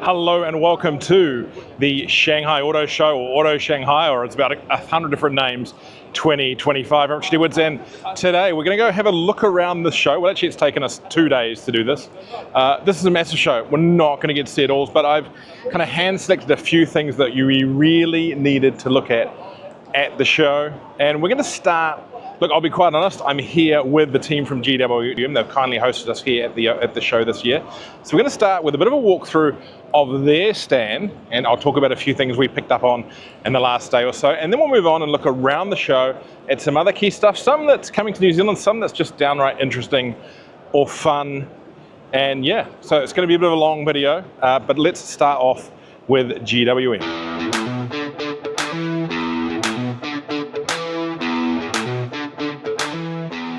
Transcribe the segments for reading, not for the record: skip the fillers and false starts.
Hello and welcome to the Shanghai Auto Show, or Auto Shanghai, or it's about 100 different names, 2025. I'm Richard Edwards, and today we're going to go have a look around the show. Well, actually it's taken us 2 days to do this. This is a massive show. We're not going to get to see it all, but I've kind of hand-selected a few things that you really needed to look at the show. And we're going to start. Look, I'll be quite honest, I'm here with the team from GWM. They've kindly hosted us here at the show this year. So we're going to start with a bit of a walkthrough of their stand, and I'll talk about a few things we picked up on in the last day or so. And then we'll move on and look around the show at some other key stuff, some that's coming to New Zealand, some that's just downright interesting or fun. And yeah, so it's going to be a bit of a long video, but let's start off with GWM.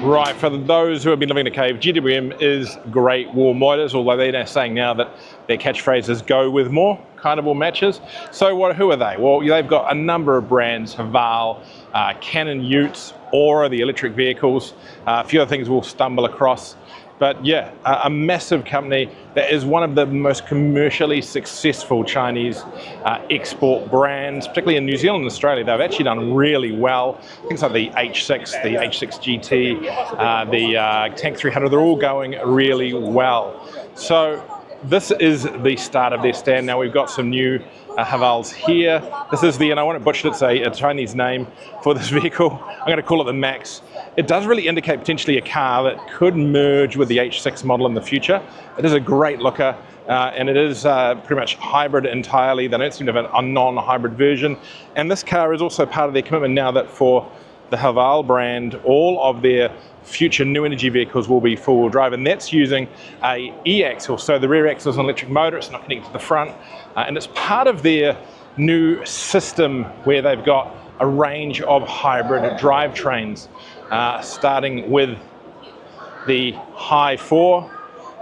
Right, for those who have been living in a cave, GWM is Great Wall Motors, although they're saying now that their catchphrase is go with more, kind of all matches. So who are they? Well, they've got a number of brands, Haval, Canon Utes, Aura, the electric vehicles, a few other things we'll stumble across. But yeah, a massive company that is one of the most commercially successful Chinese export brands, particularly in New Zealand and Australia. They've actually done really well. Things like the H6, the H6 GT, the Tank 300, they're all going really well. So this is the start of their stand. Now we've got some new Havals here. This is the, and I want to butcher it, it's a Chinese name for this vehicle. I'm going to call it the Max. It does really indicate potentially a car that could merge with the H6 model in the future. It is a great looker, and it is pretty much hybrid entirely. They don't seem to have a non-hybrid version. And this car is also part of their commitment now that for the Haval brand, all of their future new energy vehicles will be four-wheel drive, and that's using a e-axle. So the rear axle is an electric motor, it's not connected to the front, and it's part of their new system where they've got a range of hybrid drivetrains, starting with the High 4,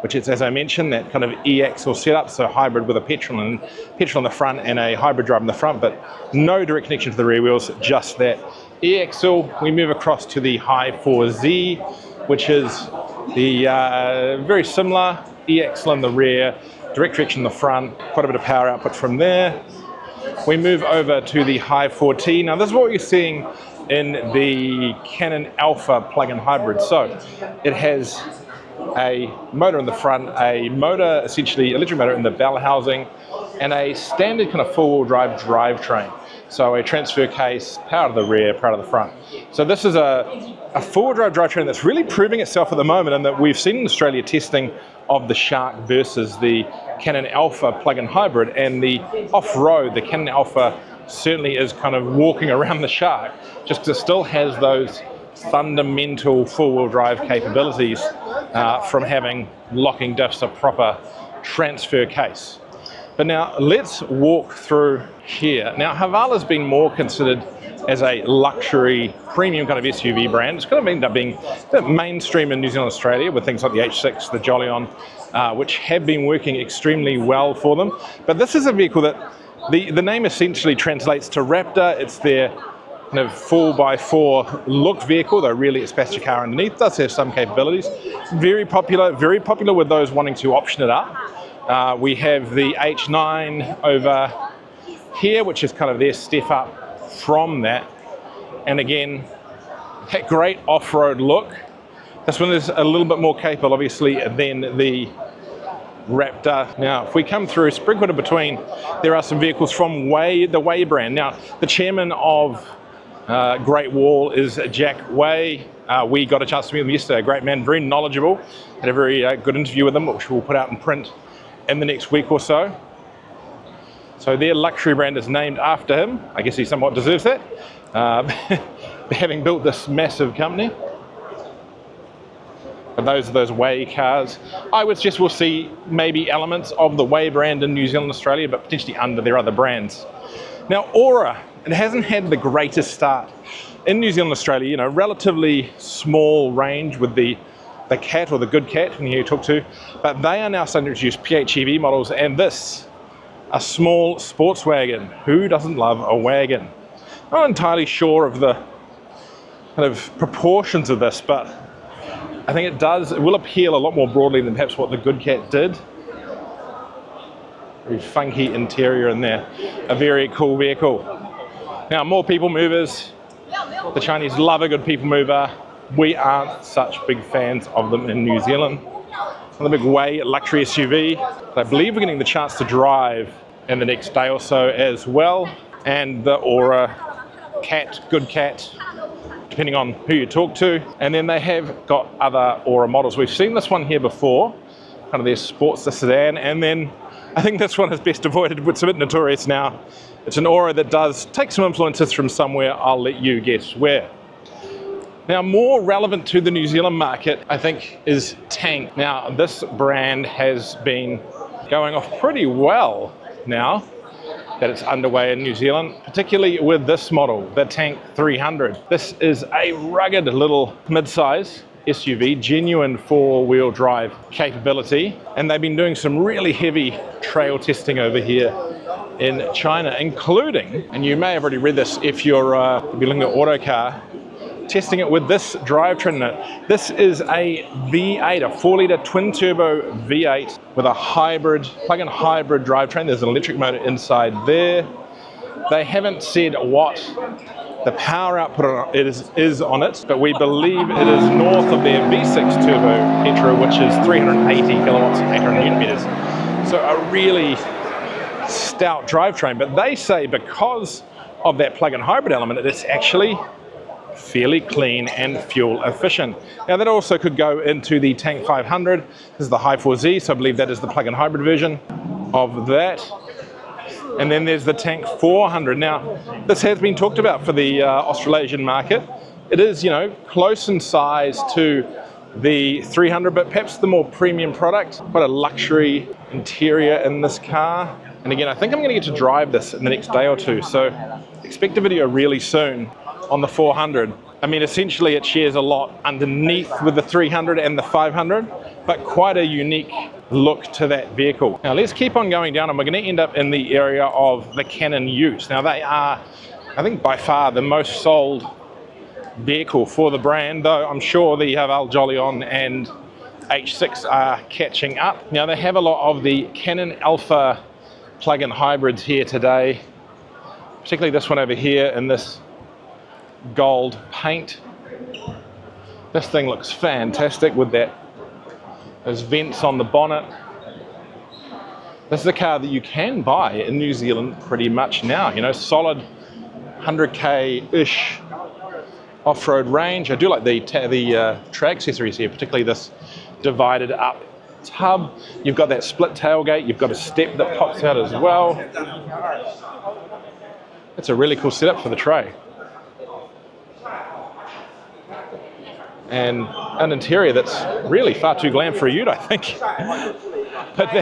which is, as I mentioned, that kind of e-axle setup, so hybrid with a petrol in the front and a hybrid drive in the front, but no direct connection to the rear wheels, just that e-axle. We move across to the High 4Z, which is the very similar e-axle in the rear, direct connection in the front, quite a bit of power output from there. We move over to the High 4T. Now this is what you're seeing in the Canon Alpha plug-in hybrid. So it has a motor in the front, a motor, essentially electric motor in the bell housing, and a standard kind of four-wheel drive drivetrain. So a transfer case, power to the rear, power to the front. So this is a four-wheel drive drivetrain that's really proving itself at the moment, and that we've seen in Australia testing of the Shark versus the Canon Alpha plug-in hybrid, and the off-road, the Canon Alpha certainly is kind of walking around the Shark, just because it still has those fundamental four-wheel drive capabilities from having locking diffs, a proper transfer case. But now let's walk through here. Now Haval has been more considered as a luxury premium kind of SUV brand. It's kind of ended up being a bit mainstream in New Zealand and Australia with things like the H6, the Jolion, which have been working extremely well for them. But this is a vehicle that the name essentially translates to Raptor. It's their kind of 4x4 look vehicle, though really it's passenger car underneath. It does have some capabilities. Very popular with those wanting to option it up. We have the H9 over here, which is kind of their step up from that. And again, that great off-road look. This one is a little bit more capable, obviously, than the Raptor. Now, if we come through, sprinkled in between, there are some vehicles from the Way brand. Now, the chairman of Great Wall is Jack Way. We got a chance to meet him yesterday. A great man, very knowledgeable. Had a very good interview with him, which we'll put out in print in the next week or so. So their luxury brand is named after him. I guess he somewhat deserves that, having built this massive company. But those are those Way cars. I would suggest we'll see maybe elements of the Way brand in New Zealand and Australia, but potentially under their other brands. Now Aura, it hasn't had the greatest start. In New Zealand and Australia, relatively small range with the Cat, or the Good Cat, when you talk to, but they are now starting to introduce PHEV models, and this, a small sports wagon. Who doesn't love a wagon? I'm not entirely sure of the kind of proportions of this, but I think it will appeal a lot more broadly than perhaps what the Good Cat did. Very funky interior in there. A very cool vehicle. Now, more people movers. The Chinese love a good people mover. We aren't such big fans of them in New Zealand. Another big Way luxury SUV. I believe we're getting the chance to drive in the next day or so as well. And the Aura Cat, good cat, depending on who you talk to. And then they have got other Aura models. We've seen this one here before, kind of their Sportster sedan. And then I think this one is best avoided. It's a bit notorious now. It's an Aura that does take some influences from somewhere. I'll let you guess where. Now, more relevant to the New Zealand market, I think, is Tank. Now, this brand has been going off pretty well now that it's underway in New Zealand, particularly with this model, the Tank 300. This is a rugged little mid-size SUV, genuine four-wheel drive capability, and they've been doing some really heavy trail testing over here in China, including, and you may have already read this if you're looking at Autocar, testing it with this drivetrain in it. This is a V8, a 4-litre twin-turbo V8 with a hybrid, plug-in hybrid drivetrain. There's an electric motor inside there. They haven't said what the power output is on it, but we believe it is north of their V6 turbo petrol, which is 380 kilowatts and 800 newton meters. So a really stout drivetrain, but they say because of that plug-in hybrid element, it's actually fairly clean and fuel efficient. Now that also could go into the Tank 500. This is the High 4Z, so I believe that is the plug-in hybrid version of that. And then there's the Tank 400. Now this has been talked about for the Australasian market. It is, you know, close in size to the 300, but perhaps the more premium product. Quite a luxury interior in this car. And again, I think I'm going to get to drive this in the next day or two, so expect a video really soon on the 400. I mean, essentially it shares a lot underneath with the 300 and the 500, but quite a unique look to that vehicle. Now let's keep on going down, and we're going to end up in the area of the Canon Utes. Now they are, I think, by far the most sold vehicle for the brand, though I'm sure the Haval Jolion and H6 are catching up. Now they have a lot of the Canon Alpha plug-in hybrids here today, particularly this one over here in this gold paint. This thing looks fantastic with those vents on the bonnet. This is a car that you can buy in New Zealand pretty much now, you know, solid 100k-ish off-road range. I do like the track accessories here, particularly this divided up tub. You've got that split tailgate, you've got a step that pops out as well. It's a really cool setup for the tray. And an interior that's really far too glam for a ute, I think. But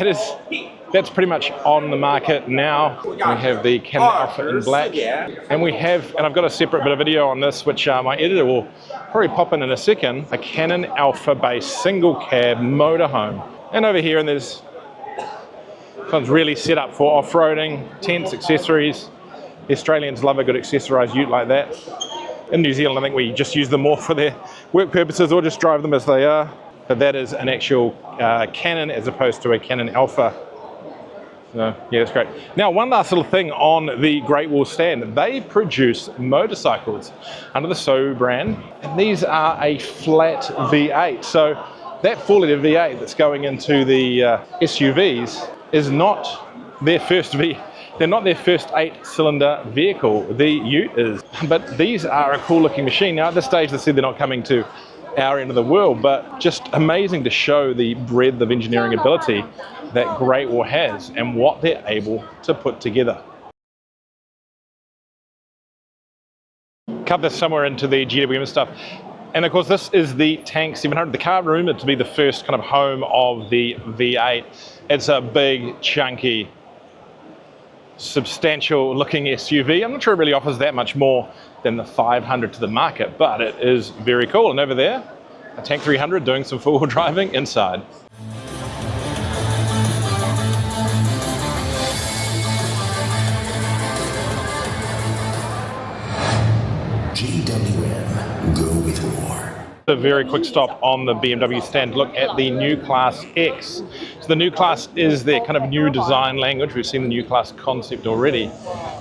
that's pretty much on the market now. We have the Canon Alpha in black, and we have, and I've got a separate bit of video on this, which my editor will probably pop in a second, a Canon Alpha based single cab motorhome. And over here, and there's one's really set up for off-roading, tents, accessories. The Australians love a good accessorised ute like that. In New Zealand, I think we just use them more for their work purposes or just drive them as they are. But that is an actual Canon as opposed to a Canon Alpha. So, yeah, that's great. Now, one last little thing on the Great Wall stand. They produce motorcycles under the So brand, and these are a flat V8. So that 4-litre V8 that's going into the SUVs is not their first They're not their first 8-cylinder vehicle, the Ute is. But these are a cool looking machine. Now at this stage they said they're not coming to our end of the world, but just amazing to show the breadth of engineering ability that Great Wall has and what they're able to put together. Cut this somewhere into the GWM stuff. And of course this is the Tank 700, the car rumoured to be the first kind of home of the V8. It's a big, chunky, substantial looking SUV. I'm not sure it really offers that much more than the 500 to the market, but it is very cool. And over there, a Tank 300 doing some four-wheel driving inside. GWM, go with more. a very quick stop on the BMW stand. Look at the new Class X. So the new Class is their kind of new design language. We've seen the new Class concept already.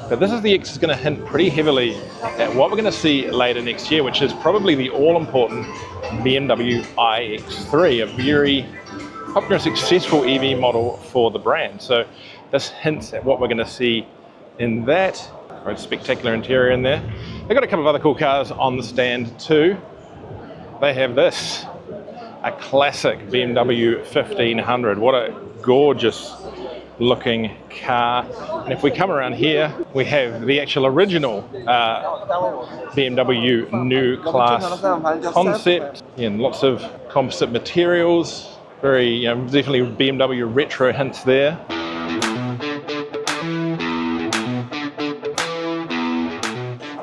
But this is the X is going to hint pretty heavily at what we're going to see later next year, which is probably the all-important BMW iX3, a very popular and successful EV model for the brand. So this hints at what we're going to see in that. Quite spectacular interior in there. They've got a couple of other cool cars on the stand too. They have this, a classic BMW 1500. What a gorgeous looking car. And if we come around here, we have the actual original BMW new Class concept. And lots of composite materials. Very, definitely BMW retro hints there.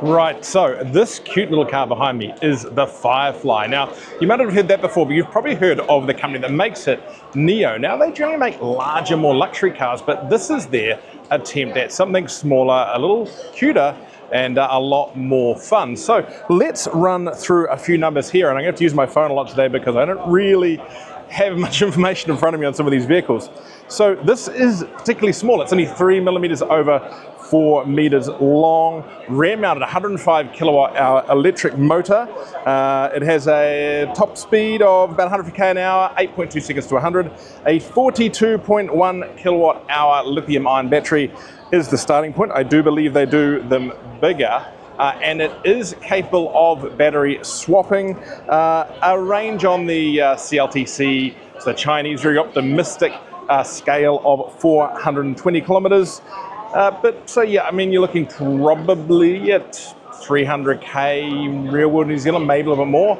Right, so this cute little car behind me is the Firefly. Now, you might have heard that before, but you've probably heard of the company that makes it, NIO. Now, they generally make larger, more luxury cars, but this is their attempt at something smaller, a little cuter, and a lot more fun. So let's run through a few numbers here, and I'm going to have to use my phone a lot today because I don't really have much information in front of me on some of these vehicles. So this is particularly small. It's only 3 millimeters over 4 meters long, rear mounted 105 kilowatt hour electric motor. It has a top speed of about 100 k an hour, 8.2 seconds to 100. A 42.1 kilowatt hour lithium ion battery is the starting point. I do believe they do them bigger. And it is capable of battery swapping. A range on the CLTC, so the Chinese very optimistic scale of 420 kilometers. But so yeah, I mean, you're looking probably at 300k real world New Zealand, maybe a little bit more.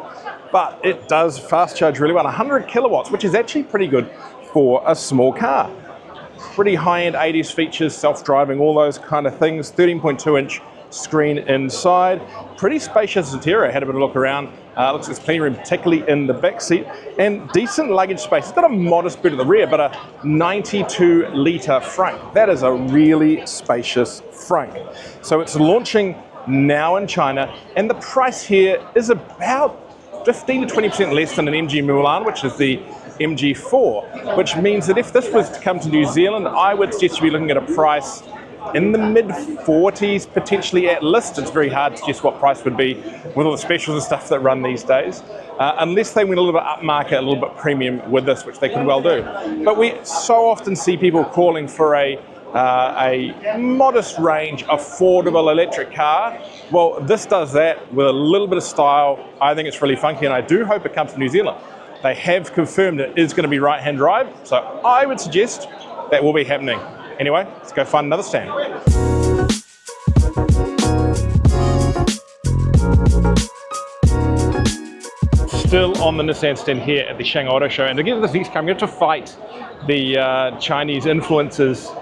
But it does fast charge really well, 100 kilowatts, which is actually pretty good for a small car. Pretty high-end 80s features, self-driving, all those kind of things. 13.2-inch screen inside. Pretty spacious interior. I had a bit of a look around. Looks like there's plenty of room, particularly in the back seat, and decent luggage space. It's got a modest bit at the rear, but a 92-litre frunk. That is a really spacious frunk. So it's launching now in China, and the price here is about 15 to 20% less than an MG Mulan, which is the MG4, which means that if this was to come to New Zealand, I would suggest you be looking at a price in the mid-40s, potentially at list. It's very hard to guess what price would be with all the specials and stuff that run these days, unless they went a little bit upmarket, a little bit premium with this, which they could well do. But we so often see people calling for a modest range, affordable electric car. Well, this does that with a little bit of style. I think it's really funky, and I do hope it comes to New Zealand. They have confirmed it is going to be right-hand drive, so I would suggest that will be happening. Anyway, let's go find another stand. Still on the Nissan stand here at the Shanghai Auto Show, and to get this next car, I'm going to fight the Chinese influencers,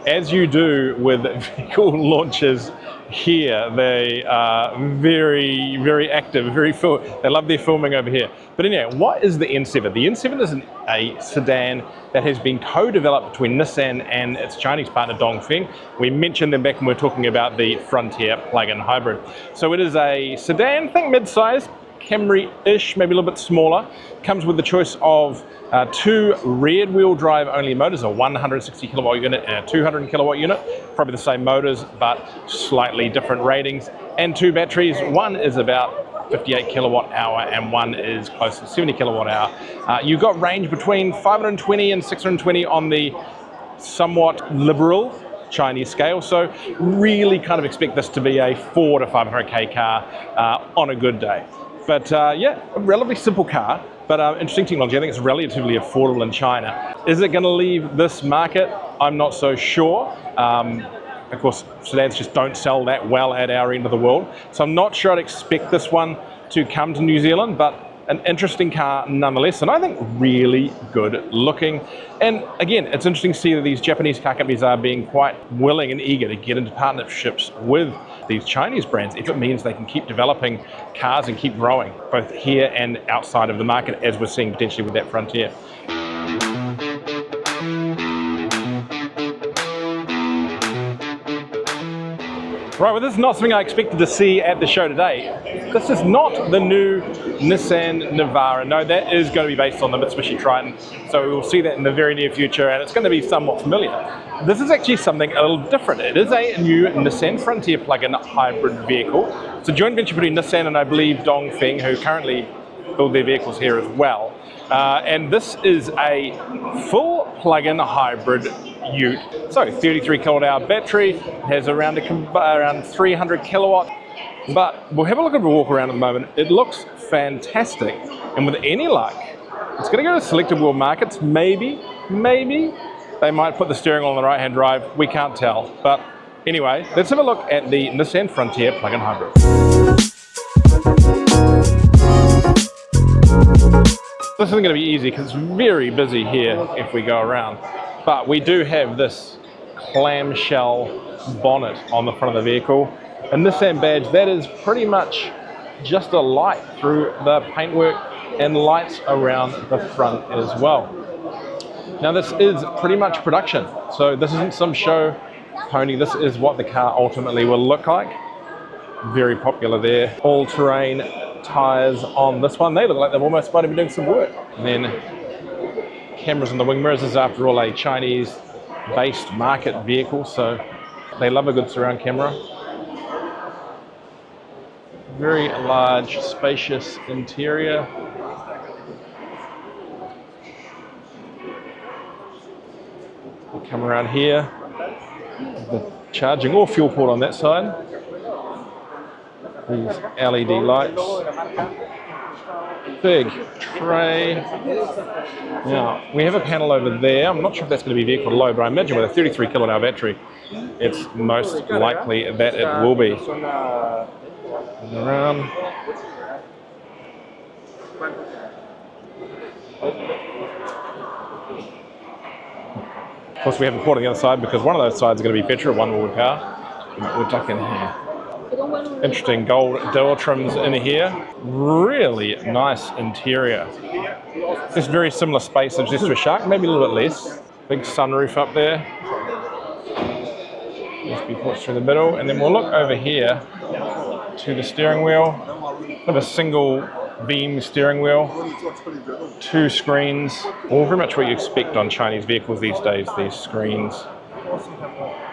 as you do with vehicle launches here. They are very, very active, they love their filming over here. But anyway, what is the N7? The N7 is a sedan that has been co-developed between Nissan and its Chinese partner Dongfeng. We mentioned them back when we were talking about the Frontier plug-in hybrid. So it is a sedan, think mid-size, Camry-ish, maybe a little bit smaller. Comes with the choice of two rear-wheel drive only motors, a 160 kilowatt unit and a 200 kilowatt unit. Probably the same motors, but slightly different ratings. And two batteries. One is about 58 kilowatt hour and one is close to 70 kilowatt hour. You've got range between 520 and 620 on the somewhat liberal Chinese scale, so really kind of expect this to be a 400 to 500k car on a good day. But yeah, a relatively simple car, but interesting technology. I think it's relatively affordable in China. Is it going to leave this market? I'm not so sure. Of course, sedans just don't sell that well at our end of the world. So I'm not sure I'd expect this one to come to New Zealand, but an interesting car nonetheless, and I think really good looking. And again, it's interesting to see that these Japanese car companies are being quite willing and eager to get into partnerships with these Chinese brands if it means they can keep developing cars and keep growing, both here and outside of the market, as we're seeing potentially with that Frontier. Right, well, this is not something I expected to see at the show today. This is not the new Nissan Navara. No, that is going to be based on the Mitsubishi Triton, so we will see that in the very near future, and it's going to be somewhat familiar. This is actually something a little different. It is a new Nissan Frontier plug-in hybrid vehicle. It's a joint venture between Nissan and I believe Dongfeng, who currently build their vehicles here as well. And this is a full plug-in hybrid ute. So 33 kilowatt hour battery, has around 300 kilowatt. But we'll have a look at a walk around at the moment. It looks fantastic. And with any luck, it's going to go to selected world markets. Maybe they might put the steering on the right-hand drive. We can't tell. But anyway, let's have a look at the Nissan Frontier plug-in hybrid. This isn't going to be easy because it's very busy here if we go around. But we do have this clamshell bonnet on the front of the vehicle. A Nissan badge that is pretty much just a light through the paintwork and lights around the front as well. Now this is pretty much production, so this isn't some show pony. This is what the car ultimately will look like. Very popular there. All-terrain tires on this one. They look like they've almost might have been doing some work. And then cameras on the wing mirrors. This is after all a Chinese-based market vehicle, so they love a good surround camera. Very large, spacious interior. We'll come around here. The charging or fuel port on that side. These LED lights. Big tray. Now, we have a panel over there. I'm not sure if that's going to be vehicle to load, but I imagine with a 33 kilowatt hour battery, it's most likely that it will be. Around. Of course, we have a port on the other side because one of those sides is going to be petrol, one will be power. We'll duck in here. Interesting gold door trims in here. Really nice interior. Just very similar space as just to a Shark, maybe a little bit less. Big sunroof up there. USB ports through the middle, and then we'll look over here to the steering wheel. Have a single beam steering wheel, 2 screens, all very much what you expect on Chinese vehicles these days, these screens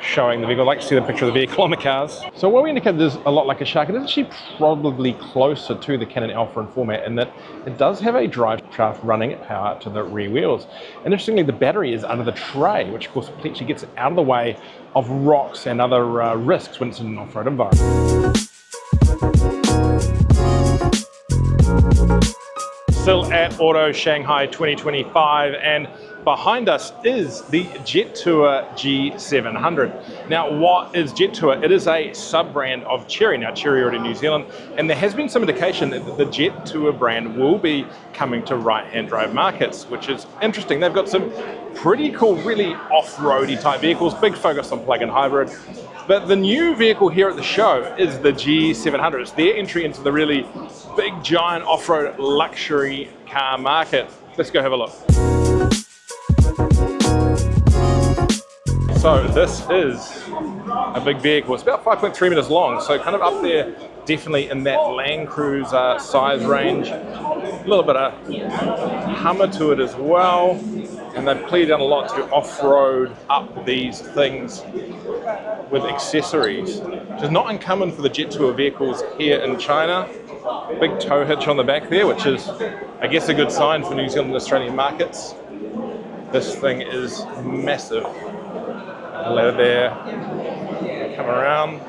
showing the vehicle. I'd like to see the picture of the vehicle on the cars. So what we indicated is a lot like a Shark. It is actually probably closer to the Canon Alpha in format in that it does have a drive shaft running power to the rear wheels. And interestingly, the battery is under the tray, which of course potentially gets it out of the way of rocks and other risks when it's in an off-road environment. Still at Auto Shanghai 2025, and behind us is the Jet Tour G700. Now, what is Jet Tour? It is a sub-brand of Chery. Now, Chery are in New Zealand, and there has been some indication that the Jet Tour brand will be coming to right-hand drive markets, which is interesting. They've got some pretty cool, really off-roady type vehicles, big focus on plug-in hybrid. But the new vehicle here at the show is the G700. It's their entry into the really big, giant off-road luxury car market. Let's go have a look. So this is a big vehicle. It's about 5.3 meters long, so kind of up there, definitely in that Land Cruiser size range. A little bit of Hummer to it as well. And they've clearly done a lot to off-road up these things with accessories, which is not uncommon for the Jet Tour vehicles here in China. Big tow hitch on the back there, which is, I guess, a good sign for New Zealand and Australian markets. This thing is massive. Ladder there, come around.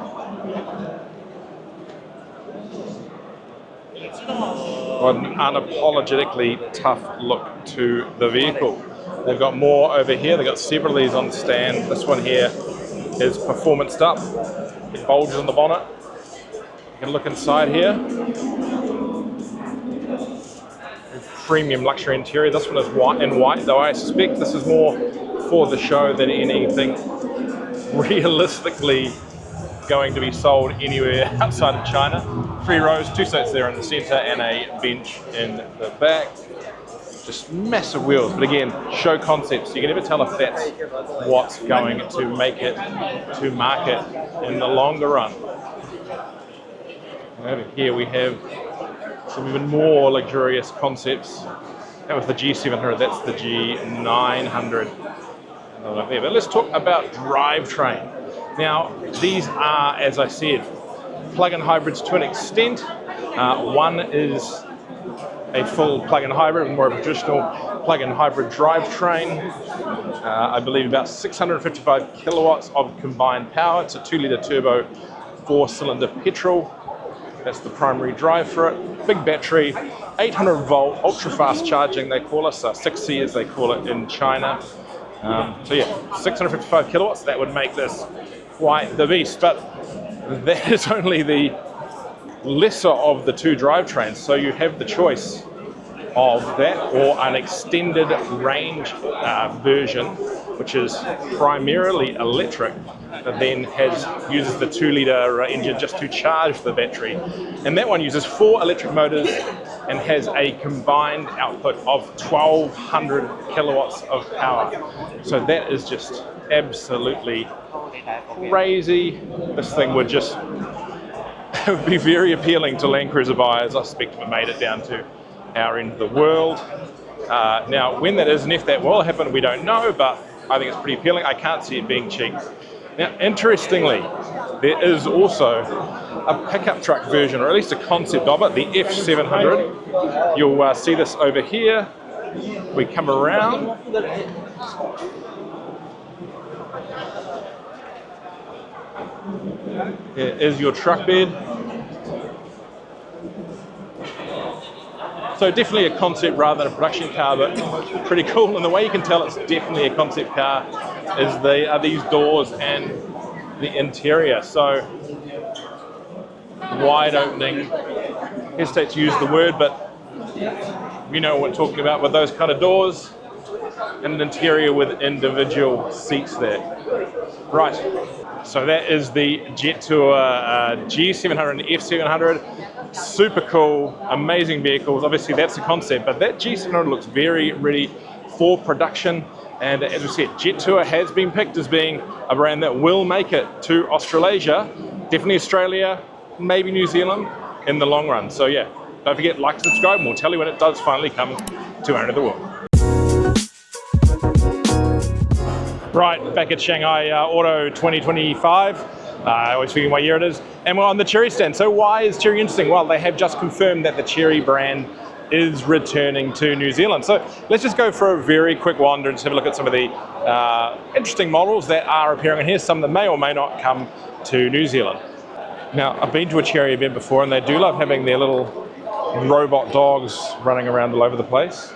Got an unapologetically tough look to the vehicle. They've got more over here. They've got several of these on stand. This one here is performanced up. It bulges on the bonnet. You can look inside here. Premium luxury interior. This one is white and white, though I suspect this is more for the show than anything realistically going to be sold anywhere outside of China. 3 rows, 2 seats there in the center and a bench in the back. Just massive wheels, but again, show concepts. You can never tell if that's what's going to make it to market in the longer run. Over here we have some even more luxurious concepts. That was the G700, that's the G900. But let's talk about drivetrain. Now, these are, as I said, plug-in hybrids to an extent. One is a full plug-in hybrid, more of a traditional plug-in hybrid drivetrain. I believe about 655 kilowatts of combined power. It's a 2-litre turbo, 4-cylinder petrol. That's the primary drive for it. Big battery, 800 volt, ultra fast charging they call us, 6C as they call it in China. So yeah, 655 kilowatts, that would make this quite the beast. But that is only the lesser of the two drivetrains. So you have the choice of that or an extended range version, which is primarily electric, but then uses the 2-litre engine just to charge the battery. And that one uses 4 electric motors and has a combined output of 1,200 kilowatts of power. So that is just absolutely crazy. This thing would just it would be very appealing to Land Cruiser buyers. I suspect if it made it down to our end of the world. Now, when that is and if that will happen, we don't know, but I think it's pretty appealing. I can't see it being cheap. Now, interestingly, there is also a pickup truck version, or at least a concept of it, the F700. You'll see this over here. We come around. Here is your truck bed. So definitely a concept rather than a production car, but pretty cool. And the way you can tell it's definitely a concept car is these doors and the interior. So wide opening. Hesitate to use the word, but you know what we're talking about with those kind of doors, and an interior with individual seats there. Right. So that is the Jet Tour G700 and F700. Super cool, amazing vehicles. Obviously that's the concept, but that G700 looks very ready for production. And as we said, Jet Tour has been picked as being a brand that will make it to Australasia, definitely Australia, maybe New Zealand in the long run. So yeah, don't forget, like, subscribe, and we'll tell you when it does finally come to our end of the world. Right, back at Shanghai Auto 2025. I always forget what year it is. And we're on the Chery stand. So why is Chery interesting? Well, they have just confirmed that the Chery brand is returning to New Zealand. So let's just go for a very quick wander and just have a look at some of the interesting models that are appearing in here, some that may or may not come to New Zealand. Now, I've been to a Chery event before, and they do love having their little robot dogs running around all over the place.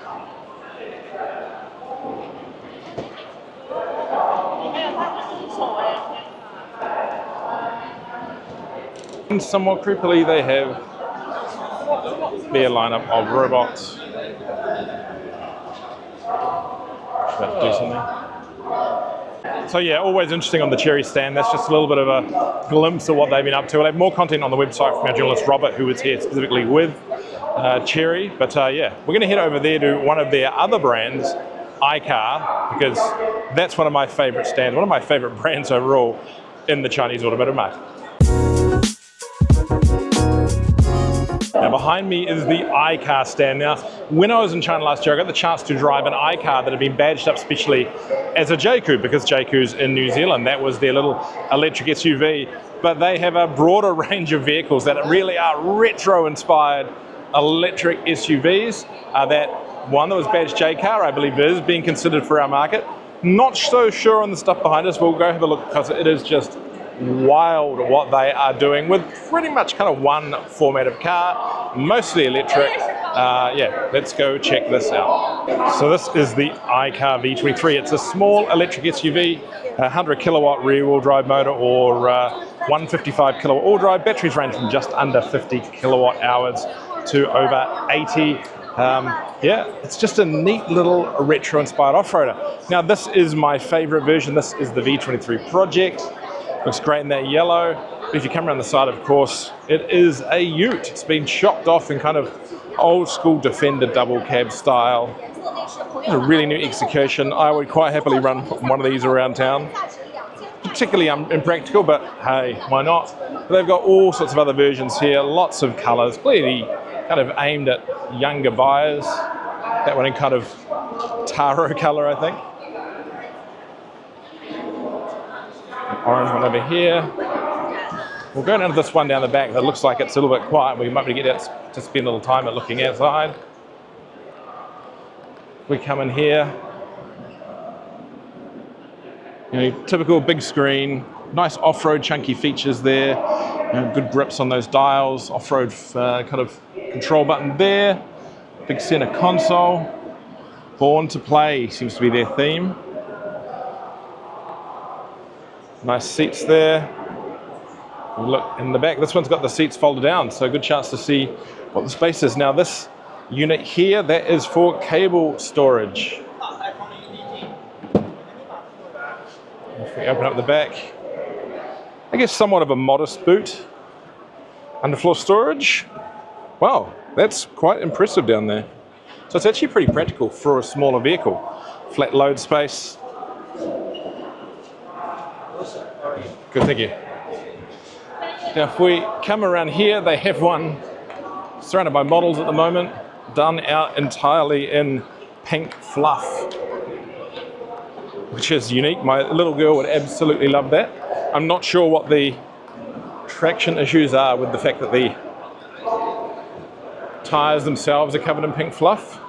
And somewhat creepily, they have their lineup of robots. About to do something. So yeah, always interesting on the Chery stand. That's just a little bit of a glimpse of what they've been up to. We'll have more content on the website from our journalist Robert, who was here specifically with Chery. But yeah, we're going to head over there to one of their other brands, iCar, because that's one of my favorite stands, one of my favorite brands overall in the Chinese automotive market. Now behind me is the iCar stand. Now, when I was in China last year, I got the chance to drive an iCar that had been badged up specially as a JQ, because JQ's in New Zealand. That was their little electric SUV. But they have a broader range of vehicles that really are retro-inspired electric SUVs. That one that was badged JCar, I believe, is being considered for our market. Not so sure on the stuff behind us. We'll go have a look, because it is just wild what they are doing with pretty much kind of one format of car, mostly electric. Yeah, let's go check this out. So this is the iCar V23. It's a small electric SUV, 100 kilowatt rear wheel drive motor, or 155 kilowatt all drive. Batteries range from just under 50 kilowatt hours to over 80. Yeah, it's just a neat little retro inspired off-roader. Now this is my favorite version. This is the V23 Project. Looks great in that yellow. But if you come around the side, of course, it is a ute. It's been chopped off in kind of old school Defender double cab style. It's a really new execution. I would quite happily run one of these around town. Particularly impractical, but hey, why not? But they've got all sorts of other versions here, lots of colours, clearly kind of aimed at younger buyers. That one in kind of taro color, I think. An orange one over here. We'll go down to this one down the back that looks like it's a little bit quiet. We might be able to get out to spend a little time at looking outside. We come in here. You know, typical big screen, nice off-road chunky features there. You know, good grips on those dials, off-road kind of control button there. Big center console. Born to play seems to be their theme. Nice seats there. We look in the back, this one's got the seats folded down, so good chance to see what the space is. Now this unit here, that is for cable storage. If we open up the back, I guess somewhat of a modest boot. Underfloor storage. Wow, that's quite impressive down there. So it's actually pretty practical for a smaller vehicle. Flat load space. Good, thank you. Now if we come around here, they have one surrounded by models at the moment, done out entirely in pink fluff, which is unique. My little girl would absolutely love that. I'm not sure what the traction issues are with the fact that the tyres themselves are covered in pink fluff.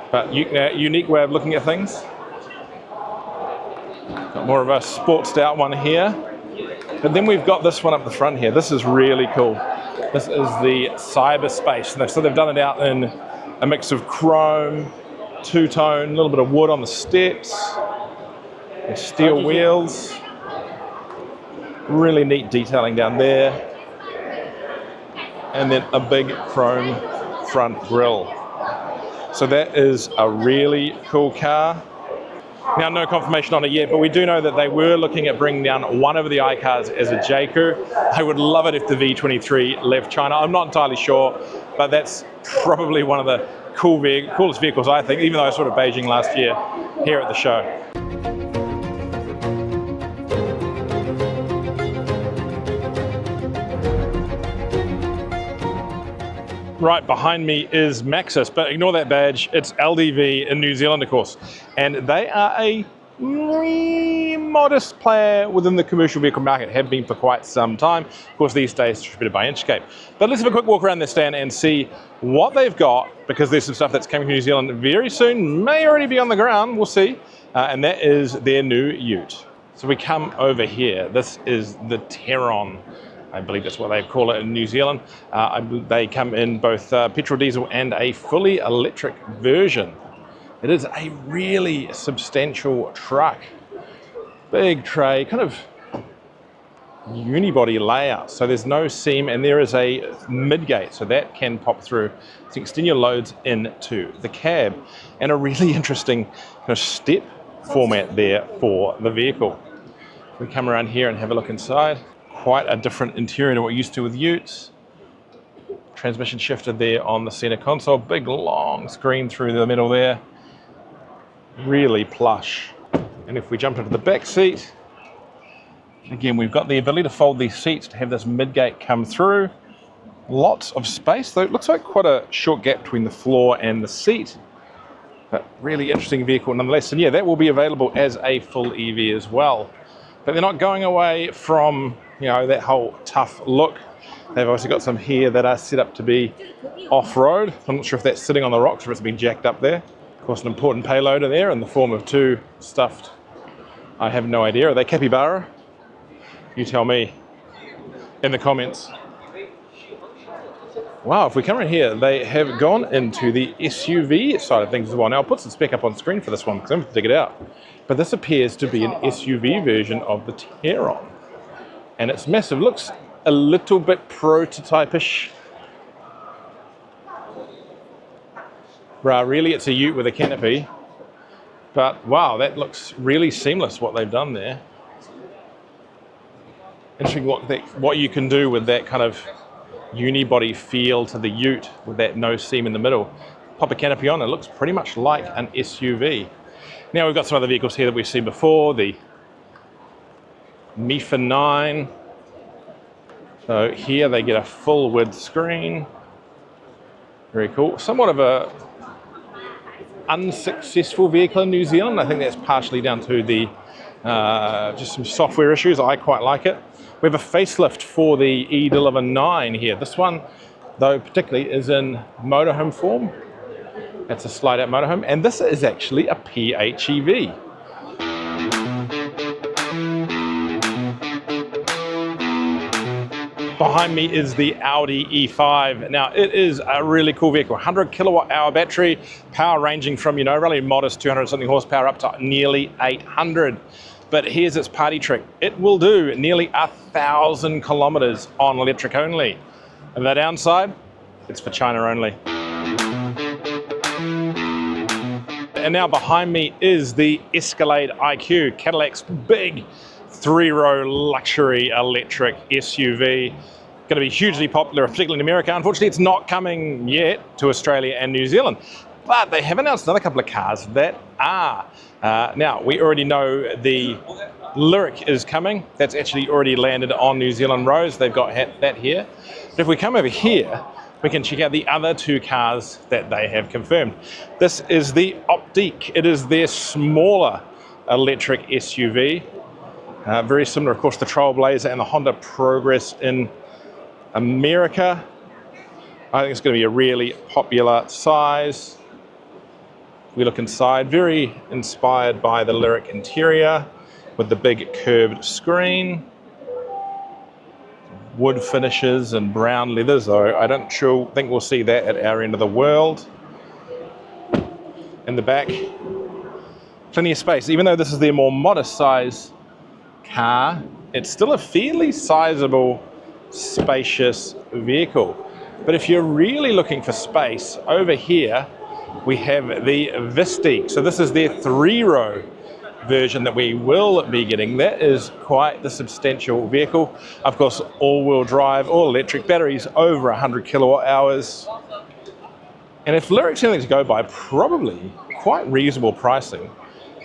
But unique way of looking at things. Got more of a sportsed out one here. But then we've got this one up the front here. This is really cool. This is the cyberspace. So they've done it out in a mix of chrome, two-tone, a little bit of wood on the steps, and steel wheels. Really neat detailing down there. And then a big chrome front grille. So that is a really cool car. Now, no confirmation on it yet, but we do know that they were looking at bringing down one of the iCars as a J-Crew. I would love it if the V23 left China. I'm not entirely sure, but that's probably one of the coolest vehicles, I think, even though I saw it at Beijing last year here at the show. Right behind me is Maxus, but ignore that badge. It's LDV in New Zealand, of course. And they are a modest player within the commercial vehicle market, have been for quite some time. Of course, these days distributed by Inchcape. But let's have a quick walk around their stand and see what they've got, because there's some stuff that's coming to New Zealand very soon, may already be on the ground, we'll see. And that is their new ute. So we come over here. This is the Teron. I believe that's what they call it in New Zealand. They come in both petrol, diesel, and a fully electric version. It is a really substantial truck. Big tray, kind of unibody layout. So there's no seam, and there is a midgate, so that can pop through to extend your loads into the cab. And a really interesting kind of step format there for the vehicle. We come around here and have a look inside. Quite a different interior to what we're used to with utes. Transmission shifter there on the center console. Big long screen through the middle there. Really plush. And if we jump into the back seat, again, we've got the ability to fold these seats to have this midgate come through. Lots of space, though it looks like quite a short gap between the floor and the seat. But really interesting vehicle nonetheless. And yeah, that will be available as a full EV as well. But they're not going away from, you know, that whole tough look. They've also got some here that are set up to be off-road. I'm not sure if that's sitting on the rocks or if it's been jacked up there. Of course, an important payloader there in the form of two stuffed, I have no idea. Are they capybara? You tell me in the comments. Wow, if we come in here, they have gone into the SUV side of things as well. Now, I'll put some spec up on screen for this one because I'm going to dig it out. But this appears to be an SUV version of the Teron. And it's massive. Looks a little bit prototype-ish. Really, it's a ute with a canopy. But wow, that looks really seamless what they've done there. Interesting what you can do with that kind of unibody feel to the ute with that no seam in the middle. Pop a canopy on, it looks pretty much like an SUV. Now we've got some other vehicles here that we've seen before, the MIFA 9, So here they get a full width screen. Very cool. Somewhat of a unsuccessful vehicle in New Zealand. I think that's partially down to the just some software issues. I quite like it. We have a facelift for the E-Deliver 9 here. This one, though, particularly is in motorhome form. That's a slide-out motorhome, and this is actually a PHEV. Behind me is the Audi E5. Now, it is a really cool vehicle. 100 kilowatt hour battery, power ranging from, really modest 200 something horsepower up to nearly 800. But here's its party trick. It will do nearly 1,000 kilometers on electric only. And the downside, it's for China only. And now behind me is the Escalade IQ, Cadillac's big 3-row luxury electric SUV. Going to be hugely popular, particularly in America. Unfortunately, it's not coming yet to Australia and New Zealand. But they have announced another couple of cars that are. Now, we already know the Lyric is coming. That's actually already landed on New Zealand roads. They've got that here. But if we come over here, we can check out the other two cars that they have confirmed. This is the Optique. It is their smaller electric SUV. Very similar, of course, to the Trailblazer and the Honda Progress in America. I think it's going to be a really popular size. We look inside, very inspired by the Lyric interior with the big curved screen. Wood finishes and brown leathers, though I don't think we'll see that at our end of the world. In the back, plenty of space. Even though this is their more modest size car, it's still a fairly sizable, spacious vehicle. But if you're really looking for space, over here we have the Vistique. So this is their 3-row version that we will be getting. That is quite the substantial vehicle. Of course, all-wheel drive, all electric, batteries over 100 kilowatt hours. And if Lyric's anything to go by, probably quite reasonable pricing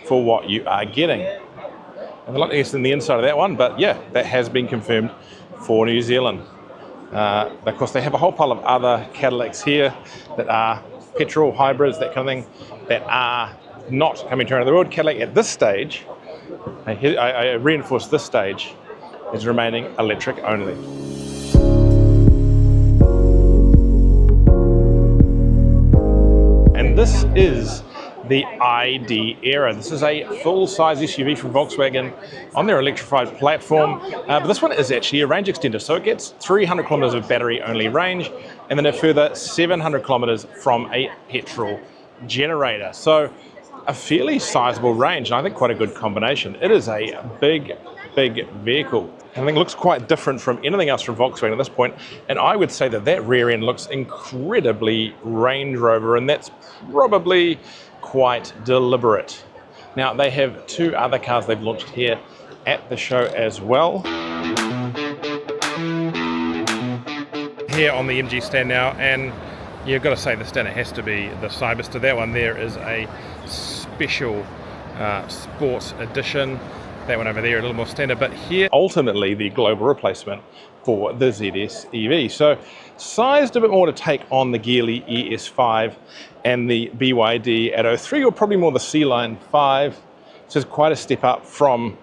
for what you are getting. And a lot less than the inside of that one, but yeah, that has been confirmed for New Zealand. Of course, they have a whole pile of other Cadillacs here that are petrol hybrids, that kind of thing, that are not coming to around the world. Cadillac at this stage, I reinforce this stage, is remaining electric only. And this is the ID Era. This is a full-size SUV from Volkswagen on their electrified platform, but this one is actually a range extender, so it gets 300 kilometers of battery-only range, and then a further 700 kilometers from a petrol generator. So a fairly sizable range, and I think quite a good combination. It is a big vehicle. I think it looks quite different from anything else from Volkswagen at this point, and I would say that that rear end looks incredibly Range Rover, and that's probably quite deliberate. Now, they have two other cars they've launched here at the show as well. Here on the MG stand now, and you've got to say the stand, it has to be the Cyberster. That one there is a special sports edition. That one over there a little more standard, but here ultimately the global replacement for the ZS EV. So sized a bit more to take on the Geely ES5 and the BYD Atto 3, or probably more the C-Line 5. So it's quite a step up from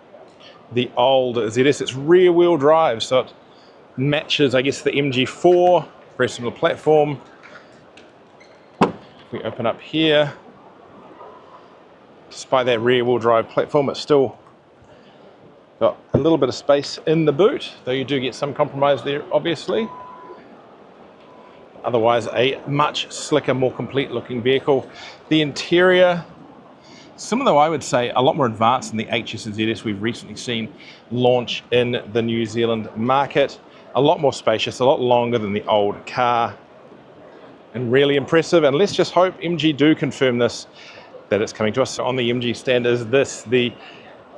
the old ZS. It's rear wheel drive, so it matches, I guess, the MG4, very similar platform. If we open up here, despite that rear wheel drive platform, it's still got a little bit of space in the boot, though you do get some compromise there, obviously. Otherwise, a much slicker, more complete looking vehicle. The interior, similar though, I would say, a lot more advanced than the HS and ZS we've recently seen launch in the New Zealand market. A lot more spacious, a lot longer than the old car, and really impressive. And let's just hope MG do confirm this, that it's coming to us. So on the MG stand is this, the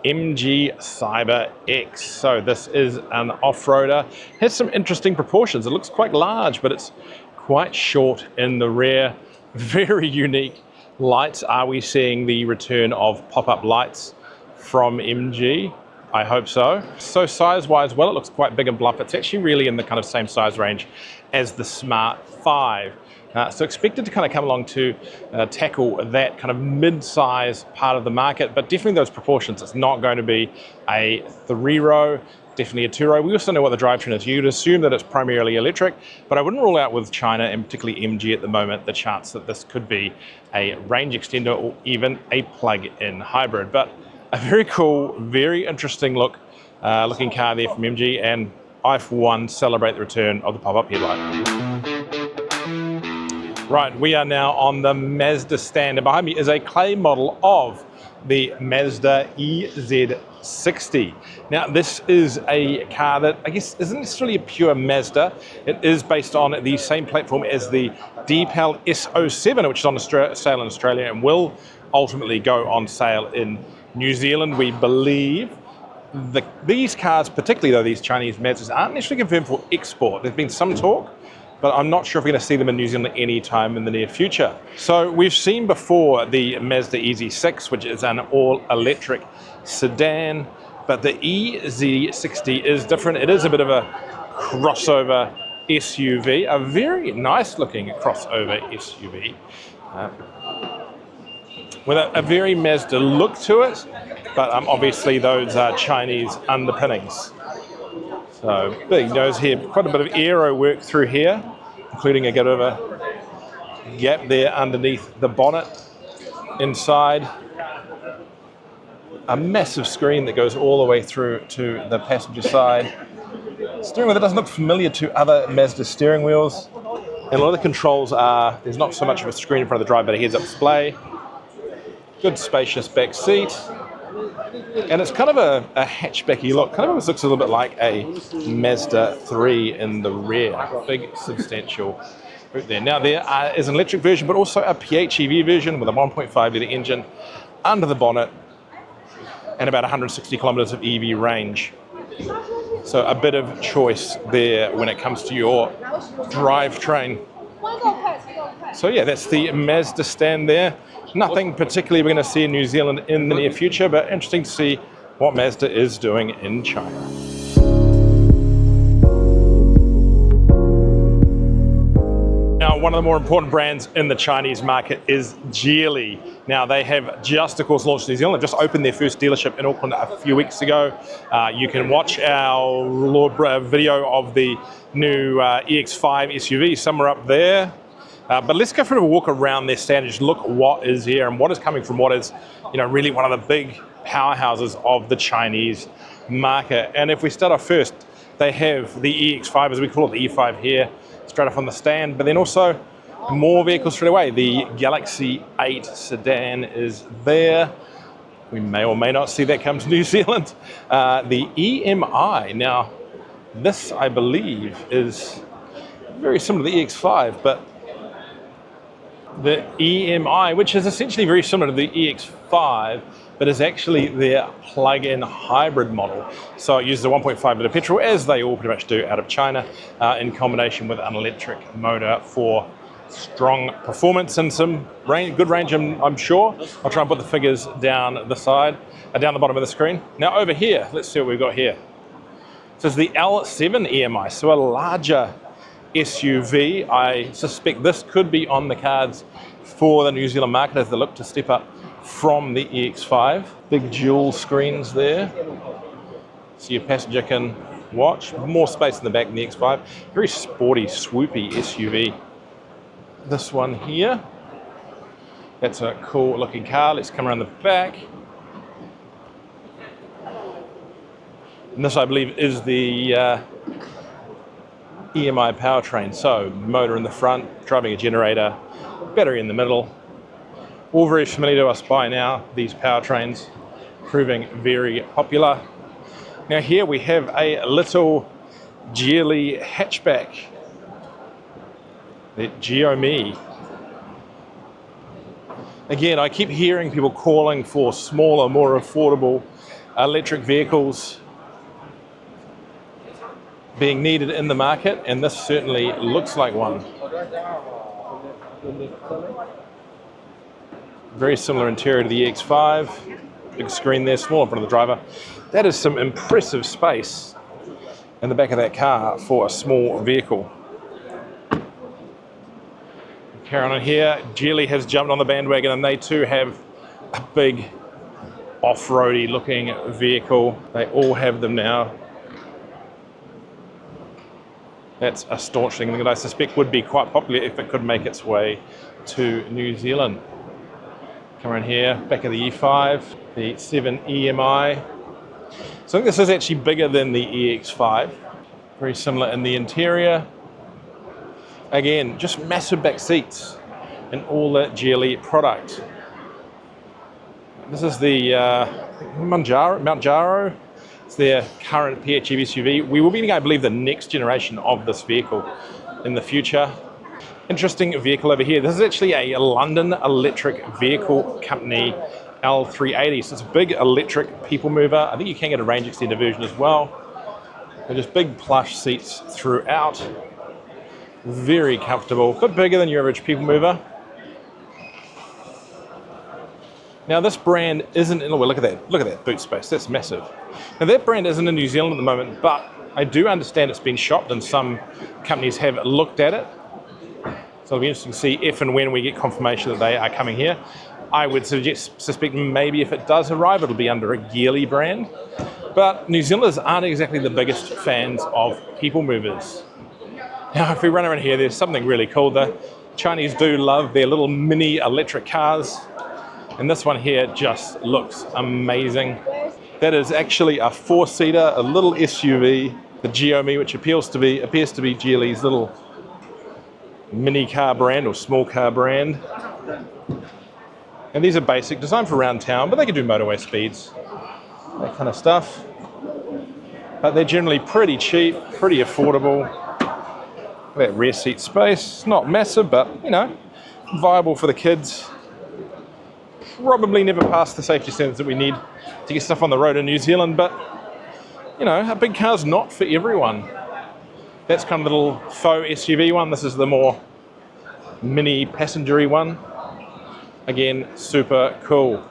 MG Cyber X. So this is an off-roader. Has some interesting proportions. It looks quite large, but it's quite short in the rear. Very unique lights. Are we seeing the return of pop-up lights from MG? I hope so. So size-wise, well, it looks quite big and bluff. It's actually really in the kind of same size range as the Smart 5. So expected to kind of come along to tackle that kind of mid-size part of the market, but definitely those proportions. It's not going to be a 3-row, definitely a 2-row. We also know what the drivetrain is. You'd assume that it's primarily electric, but I wouldn't rule out with China and particularly MG at the moment the chance that this could be a range extender or even a plug-in hybrid. But a very cool, very interesting looking car there from MG, and I for one celebrate the return of the pop-up headlight. Right, we are now on the Mazda stand, and behind me is a clay model of the Mazda EZ60. Now, this is a car that I guess isn't necessarily a pure Mazda. It is based on the same platform as the Deepal S07, which is on sale in Australia and will ultimately go on sale in New Zealand, we believe. These cars, particularly though, these Chinese Mazdas, aren't necessarily confirmed for export. There's been some talk, but I'm not sure if we're going to see them in New Zealand any time in the near future. So we've seen before the Mazda EZ6, which is an all-electric sedan, but the EZ60 is different. It is a bit of a crossover SUV, a very nice-looking crossover SUV, with a very Mazda look to it, but obviously those are Chinese underpinnings. So big nose here, quite a bit of aero work through here, including a bit of a gap there underneath the bonnet. Inside, a massive screen that goes all the way through to the passenger side. Steering wheel that doesn't look familiar to other Mazda steering wheels. And a lot of the controls are, there's not so much of a screen in front of the driver, but a heads-up display. Good spacious back seat. And it's kind of a hatchbacky look. Kind of almost looks a little bit like a Mazda 3 in the rear. Big, substantial boot there. Now there is an electric version, but also a PHEV version with a 1.5 litre engine under the bonnet and about 160 kilometres of EV range. So a bit of choice there when it comes to your drivetrain. So yeah, that's the Mazda stand there. Nothing particularly we're going to see in New Zealand in the near future, but interesting to see what Mazda is doing in China. Now, one of the more important brands in the Chinese market is Chery. Now, they have just, of course, launched in New Zealand. They've just opened their first dealership in Auckland a few weeks ago. You can watch our video of the new EX5 SUV somewhere up there. But let's go for a walk around their stand and just look what is here and what is coming from what is, really one of the big powerhouses of the Chinese market. And if we start off first, they have the EX5, as we call it, the E5 here, straight off on the stand, but then also more vehicles straight away. The Galaxy 8 sedan is there. We may or may not see that come to New Zealand. The EMI, now this I believe is very similar to the EX5, but the EMI, which is essentially very similar to the EX5, but is actually their plug-in hybrid model. So it uses a 1.5 litre petrol, as they all pretty much do out of China, in combination with an electric motor for strong performance and some good range, I'm sure. I'll try and put the figures down the side, down the bottom of the screen. Now over here, let's see what we've got here. So it's the L7 EMI, so a larger SUV. I suspect this could be on the cards for the New Zealand market as they look to step up from the EX5. Big dual screens there, so your passenger can watch. More space in the back than the EX5. Very sporty, swoopy SUV. This one here, that's a cool looking car. Let's come around the back. And this, I believe, is the EMI powertrain. So motor in the front, driving a generator, battery in the middle. All very familiar to us by now, these powertrains proving very popular. Now here we have a little Geely hatchback, the GWM. Again, I keep hearing people calling for smaller, more affordable electric vehicles being needed in the market, and this certainly looks like one. Very similar interior to the EX5. big screen there, small in front of the driver. That is some impressive space in the back of that car for a small vehicle. Carrying on here, Geely has jumped on the bandwagon, and they too have a big off-roady looking vehicle. They all have them now. That's a staunch thing that I suspect would be quite popular if it could make its way to New Zealand. Come around here, back of the E5, the 7 EMI. So I think this is actually bigger than the EX5. Very similar in the interior. Again, just massive back seats in all the Geely product. This is the Mount Jaro. It's their current PHEV SUV. We will be getting, I believe, the next generation of this vehicle in the future. Interesting vehicle over here. This is actually a London electric vehicle company, L380. So it's a big electric people mover. I think you can get a range extender version as well. They're just big plush seats throughout. Very comfortable, a bit bigger than your average people mover. Now this brand isn't, oh, look at that boot space, that's massive. Now that brand isn't in New Zealand at the moment, but I do understand it's been shopped and some companies have looked at it. So it'll be interesting to see if and when we get confirmation that they are coming here. I would suspect maybe if it does arrive, it'll be under a Geely brand. But New Zealanders aren't exactly the biggest fans of people movers. Now, if we run around here, there's something really cool. The Chinese do love their little mini electric cars. And this one here just looks amazing. That is actually a 4-seater, a little SUV, the GWM, which appears to be Geely's little mini car brand or small car brand. And these are basic, designed for around town, but they can do motorway speeds, that kind of stuff. But they're generally pretty cheap, pretty affordable. That rear seat space, not massive, but you know, viable for the kids. Probably never past the safety standards that we need to get stuff on the road in New Zealand, but you know, a big car's not for everyone. That's kind of the little faux SUV one. This is the more mini passenger-y one. Again, super cool.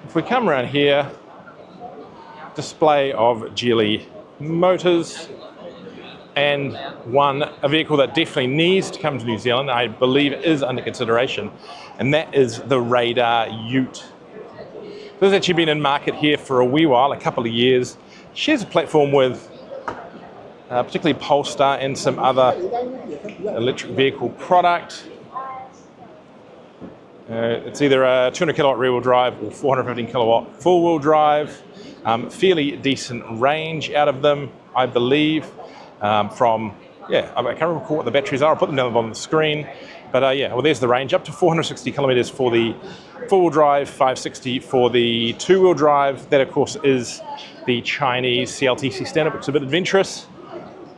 If we come around here, display of Geely motors. And a vehicle that definitely needs to come to New Zealand, I believe is under consideration, and that is the Radar Ute. This has actually been in market here for a wee while, a couple of years. Shares a platform with particularly Polestar and some other electric vehicle product. It's either a 200 kilowatt rear wheel drive or 415 kilowatt full wheel drive. Fairly decent range out of them, I believe. I can't recall what the batteries are. I'll put them down on the screen. But there's the range, up to 460 kilometers for the four-wheel drive, 560 for the two-wheel drive. That, of course, is the Chinese CLTC standard, which is a bit adventurous.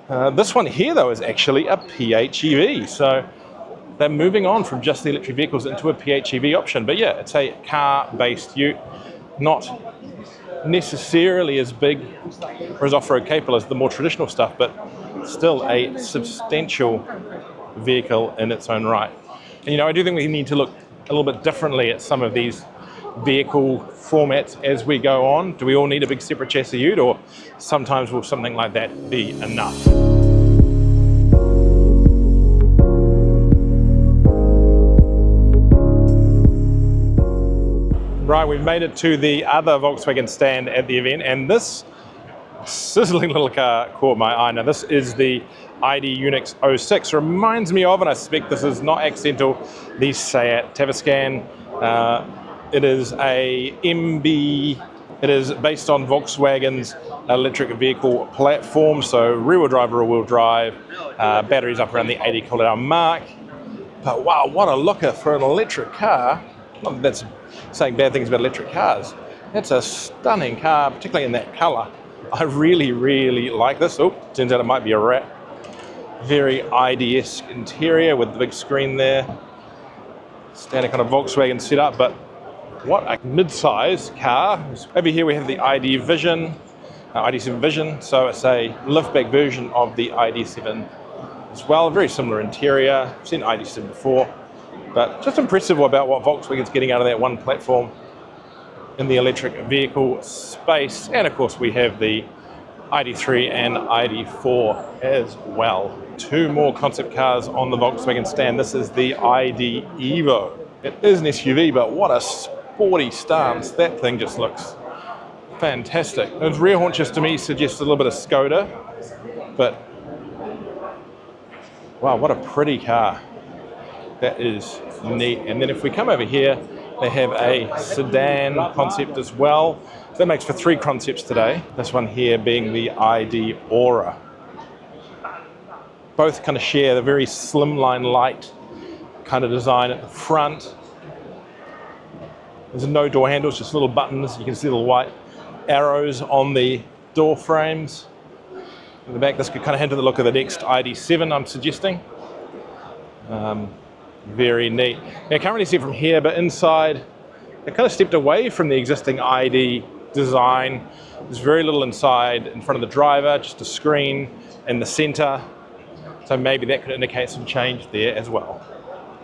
This one here, though, is actually a PHEV. So they're moving on from just the electric vehicles into a PHEV option. But yeah, it's a car-based ute, not necessarily as big or as off-road capable as the more traditional stuff, but still a substantial vehicle in its own right. And I do think we need to look a little bit differently at some of these vehicle formats as we go on. Do we all need a big separate chassis ute, or sometimes will something like that be enough? Right, we've made it to the other Volkswagen stand at the event, and this sizzling little car caught my eye. Now, this is the ID Unix 06. Reminds me of, and I suspect this is not accidental, the Seat Tavascan. It is a MB. It is based on Volkswagen's electric vehicle platform, so rear-wheel drive, rear-wheel drive, batteries up around the 80 kilowatt-hour mark. But wow, what a looker for an electric car. Not that that's saying bad things about electric cars. That's a stunning car, particularly in that colour. I really, really like this. Oh, turns out it might be a rat. Very ID-esque interior with the big screen there. Standard kind of Volkswagen setup, but what a mid-size car. Over here we have the ID Vision, ID7 Vision, so it's a liftback version of the ID7 as well. Very similar interior. I've seen ID7 before, but just impressive about what Volkswagen's getting out of that one platform. in the electric vehicle space. And of course we have the ID3 and ID4 as well. Two more concept cars on the Volkswagen stand. This is the ID Evo. It is an SUV, but what a sporty stance. That thing just looks fantastic. Those rear haunches to me suggest a little bit of Skoda, but wow, what a pretty car. That is neat. And then if we come over here, they have a sedan concept as well. So that makes for three concepts today. This one here being the ID Aura. Both kind of share the very slimline light kind of design at the front. There's no door handles, just little buttons. You can see little white arrows on the door frames. In the back, this could kind of hint at the look of the next ID7, I'm suggesting. Very neat. Now, I can't really see it from here, but inside, they kind of stepped away from the existing ID design. There's very little inside in front of the driver, just a screen in the center. So maybe that could indicate some change there as well.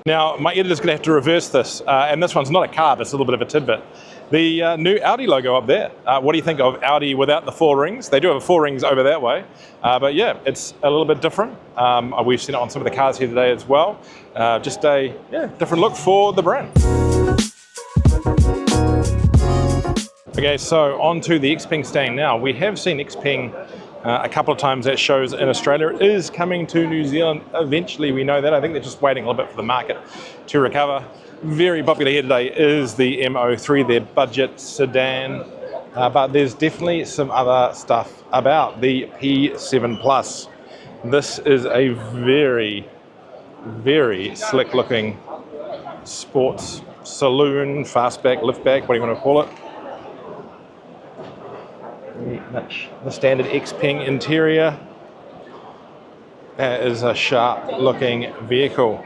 Now, my editor's going to have to reverse this, and this one's not a car, but it's a little bit of a tidbit. The new Audi logo up there. What do you think of Audi without the four rings? They do have four rings over that way, but yeah, it's a little bit different. We've seen it on some of the cars here today as well. Just a different look for the brand. Okay, so on to the Xpeng stand now. We have seen Xpeng a couple of times at shows in Australia. It is coming to New Zealand eventually, we know that. I think they're just waiting a little bit for the market to recover. Very popular here today is the MO3, their budget sedan, but there's definitely some other stuff about the P7 Plus. This is a very, very slick looking sports saloon, fastback, liftback, what do you want to call it? Very much the standard Xpeng interior. That is a sharp looking vehicle.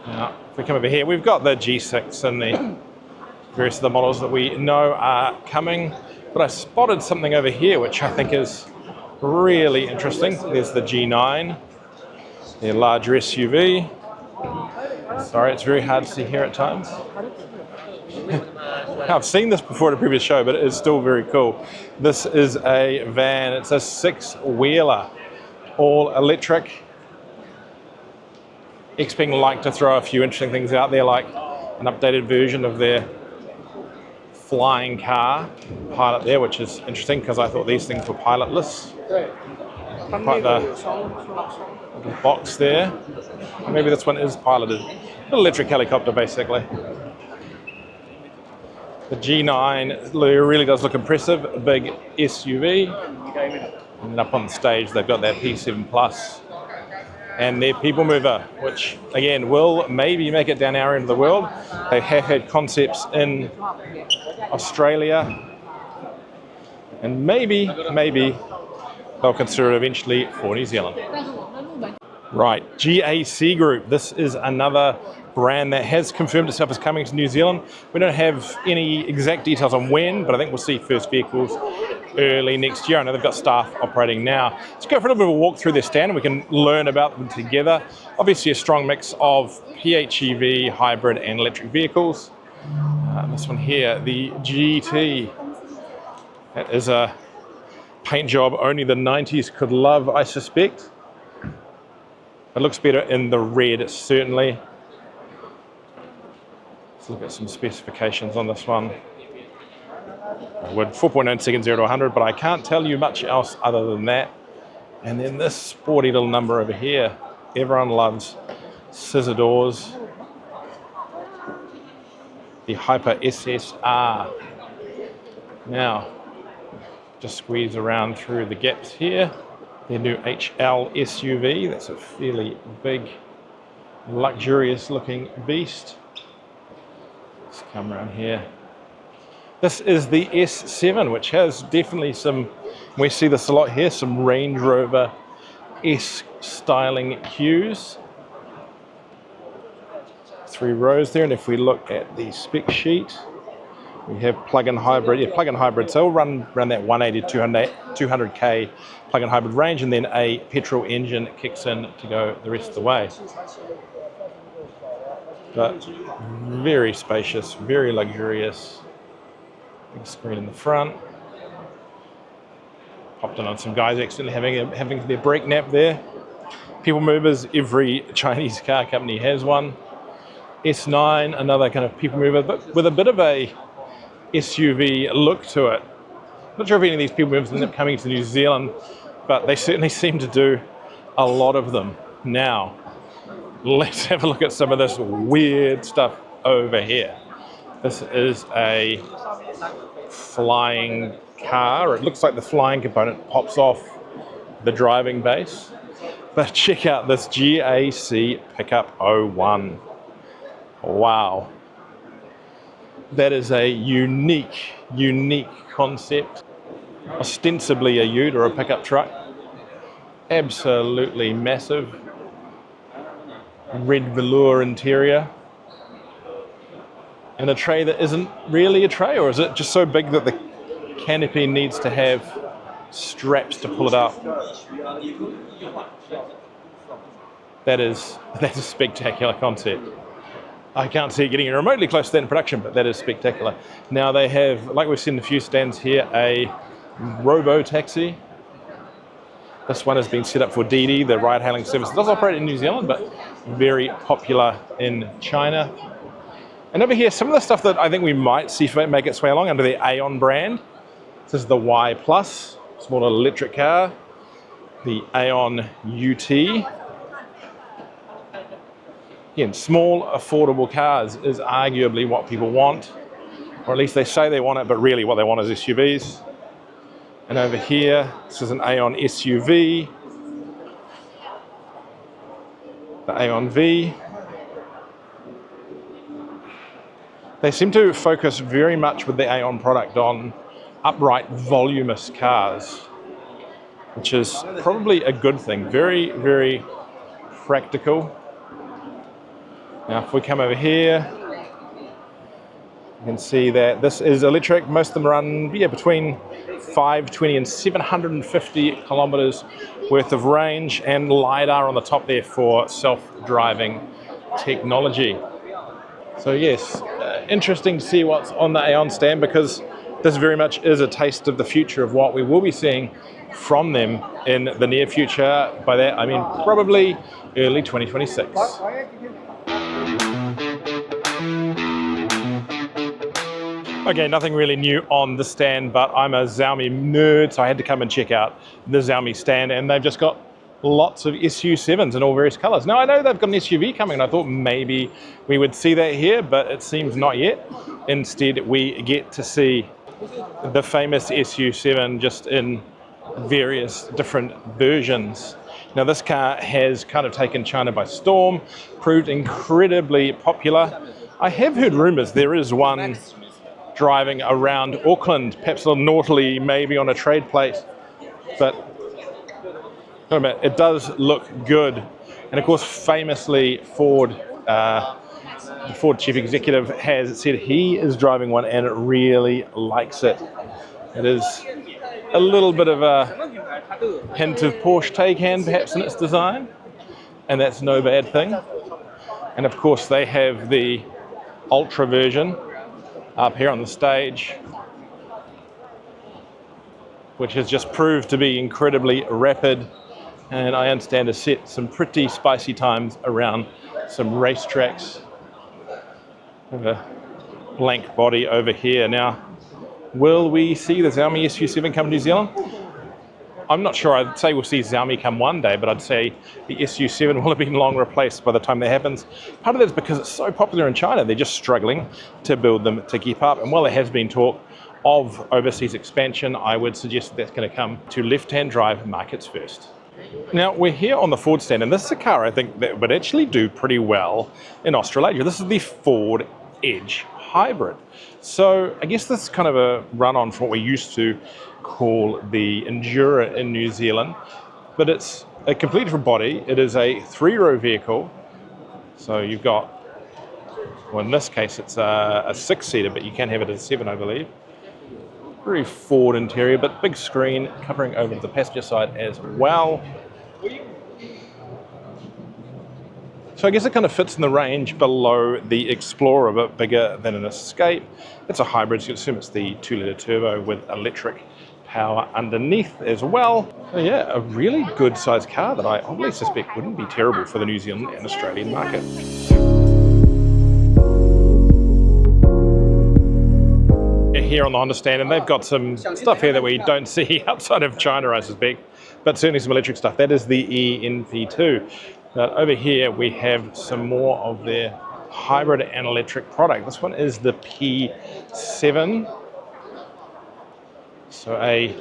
Now, if we come over here, we've got the G6 and the various of the models that we know are coming, but I spotted something over here which I think is really interesting. There's the G9, the larger SUV. Sorry, it's very hard to see here at times. I've seen this before at a previous show, but it is still very cool. This is a van. It's a six-wheeler, all electric. Xpeng like to throw a few interesting things out there, like an updated version of their flying car Pilot there, which is interesting because I thought these things were pilotless. Quite the little box there. Maybe this one is piloted. An electric helicopter, basically. The G9 really does look impressive. A big SUV. And then up on the stage, they've got that P7 Plus and their people mover, which again will maybe make it down our end of the world. They have had concepts in Australia, and maybe they'll consider it eventually for New Zealand. Right, GAC Group. This is another brand that has confirmed itself as coming to New Zealand. We don't have any exact details on when, but I think we'll see first vehicles early next year. I know they've got staff operating now. Let's go for a little bit of a walk through their stand and we can learn about them together. Obviously a strong mix of PHEV, hybrid and electric vehicles. This one here, the GT. That is a paint job only the 90s could love, I suspect. It looks better in the red, certainly. Let's look at some specifications on this one. With 4.9 seconds 0 to 100, but I can't tell you much else other than that. And then this sporty little number over here. Everyone loves scissor doors. The Hyper SSR. Now, just squeeze around through the gaps here. Their new HL SUV. That's a fairly big, luxurious looking beast. Let's come around here. This is the S7, which has definitely some, we see this a lot here, some Range Rover-esque styling hues. 3 rows there, and if we look at the spec sheet, we have plug-in hybrid. Yeah, plug-in hybrid, so it'll run around that 180 to 200k plug-in hybrid range, and then a petrol engine kicks in to go the rest of the way. but very spacious, very luxurious. Big screen in the front. Popped in on some guys accidentally having their break nap there. People movers, every Chinese car company has one. S9, another kind of people mover, but with a bit of a SUV look to it. Not sure if any of these people movers end up coming to New Zealand, but they certainly seem to do a lot of them now. Let's have a look at some of this weird stuff over here. This is a flying car. It looks like the flying component pops off the driving base. But check out this GAC Pickup 01. Wow. That is a unique concept. Ostensibly a ute or a pickup truck. Absolutely massive. Red velour interior. And a tray that isn't really a tray, or is it just so big that the canopy needs to have straps to pull it up? That is a spectacular concept. I can't see it getting remotely close to that in production, but that is spectacular. Now they have, like we've seen in a few stands here, a robo-taxi. This one has been set up for Didi, the ride-hailing service. It does operate in New Zealand, but very popular in China. And over here, some of the stuff that I think we might see make its way along under the Aeon brand. This is the Y+, small electric car. The Aeon UT. Again, small, affordable cars is arguably what people want, or at least they say they want it, but really what they want is SUVs. And over here, this is an Aeon SUV, the Aeon V. They seem to focus very much with the Aeon product on upright, voluminous cars, which is probably a good thing. Very, very practical. Now, if we come over here, you can see that this is electric. Most of them run between 520 and 750 kilometers worth of range, and LiDAR on the top there for self-driving technology. So yes, interesting to see what's on the Aeon stand, because this very much is a taste of the future of what we will be seeing from them in the near future. By that I mean probably early 2026. Okay, nothing really new on the stand, but I'm a Xiaomi nerd, so I had to come and check out the Xiaomi stand, and they've just got lots of SU7s in all various colors. Now, I know they've got an SUV coming, and I thought maybe we would see that here, but it seems not yet. Instead, we get to see the famous SU7 just in various different versions. Now, this car has kind of taken China by storm, proved incredibly popular. I have heard rumors there is one driving around Auckland, perhaps a little naughtily, maybe on a trade plate, but it does look good. And of course, famously, Ford, the Ford chief executive has said he is driving one and really likes it. It is a little bit of a hint of Porsche Taycan perhaps in its design, and that's no bad thing. And of course, they have the Ultra version up here on the stage, which has just proved to be incredibly rapid, and I understand has set some pretty spicy times around some racetracks. Have a blank body over here. Now, will we see the Xiaomi SU7 come to New Zealand? I'm not sure. I'd say we'll see Xiaomi come one day, but I'd say the SU7 will have been long replaced by the time that happens. Part of that is because it's so popular in China. They're just struggling to build them to keep up. And while there has been talk of overseas expansion, I would suggest that's going to come to left-hand drive markets first. Now, we're here on the Ford stand, and this is a car I think that would actually do pretty well in Australasia. This is the Ford Edge Hybrid. So I guess this is kind of a run-on from what we used to call the Endura in New Zealand, but it's a completely different body. It is a 3-row vehicle. So you've got, well, in this case, it's a 6-seater, but you can have it as a 7, I believe. Very Ford interior, but big screen covering over to the passenger side as well. So I guess it kind of fits in the range below the Explorer, a bit bigger than an Escape. It's a hybrid, so you can assume it's the 2-litre turbo with electric power underneath as well. So yeah, a really good sized car that I obviously suspect wouldn't be terrible for the New Zealand and Australian market. Here on the Honda stand, and they've got some stuff here that we don't see outside of China, I suspect, but certainly some electric stuff. That is the ENP2. But over here we have some more of their hybrid and electric product. This one is the P7, so a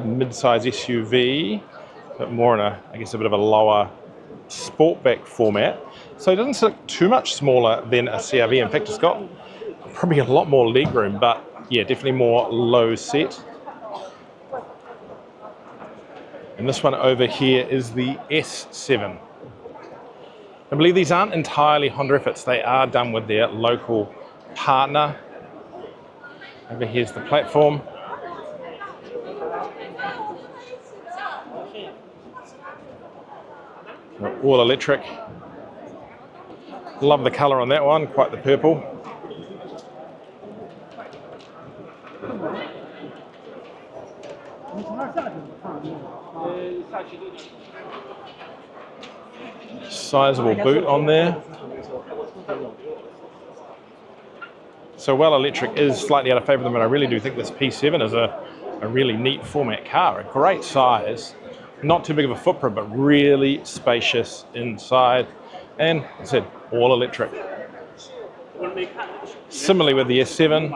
mid-size SUV, but more in I guess a bit of a lower sportback format. So it doesn't look too much smaller than a CRV. In fact, it's got probably a lot more legroom, but yeah, definitely more low set. And this one over here is the S7. I believe these aren't entirely Honda efforts, they are done with their local partner. Over here's the platform. All electric. Love the colour on that one, quite the purple. Sizable boot on there. So while electric is slightly out of favour of them, and I really do think this P7 is a really neat format car, a great size, not too big of a footprint, but really spacious inside, and as I said, all electric. Similarly with the S7.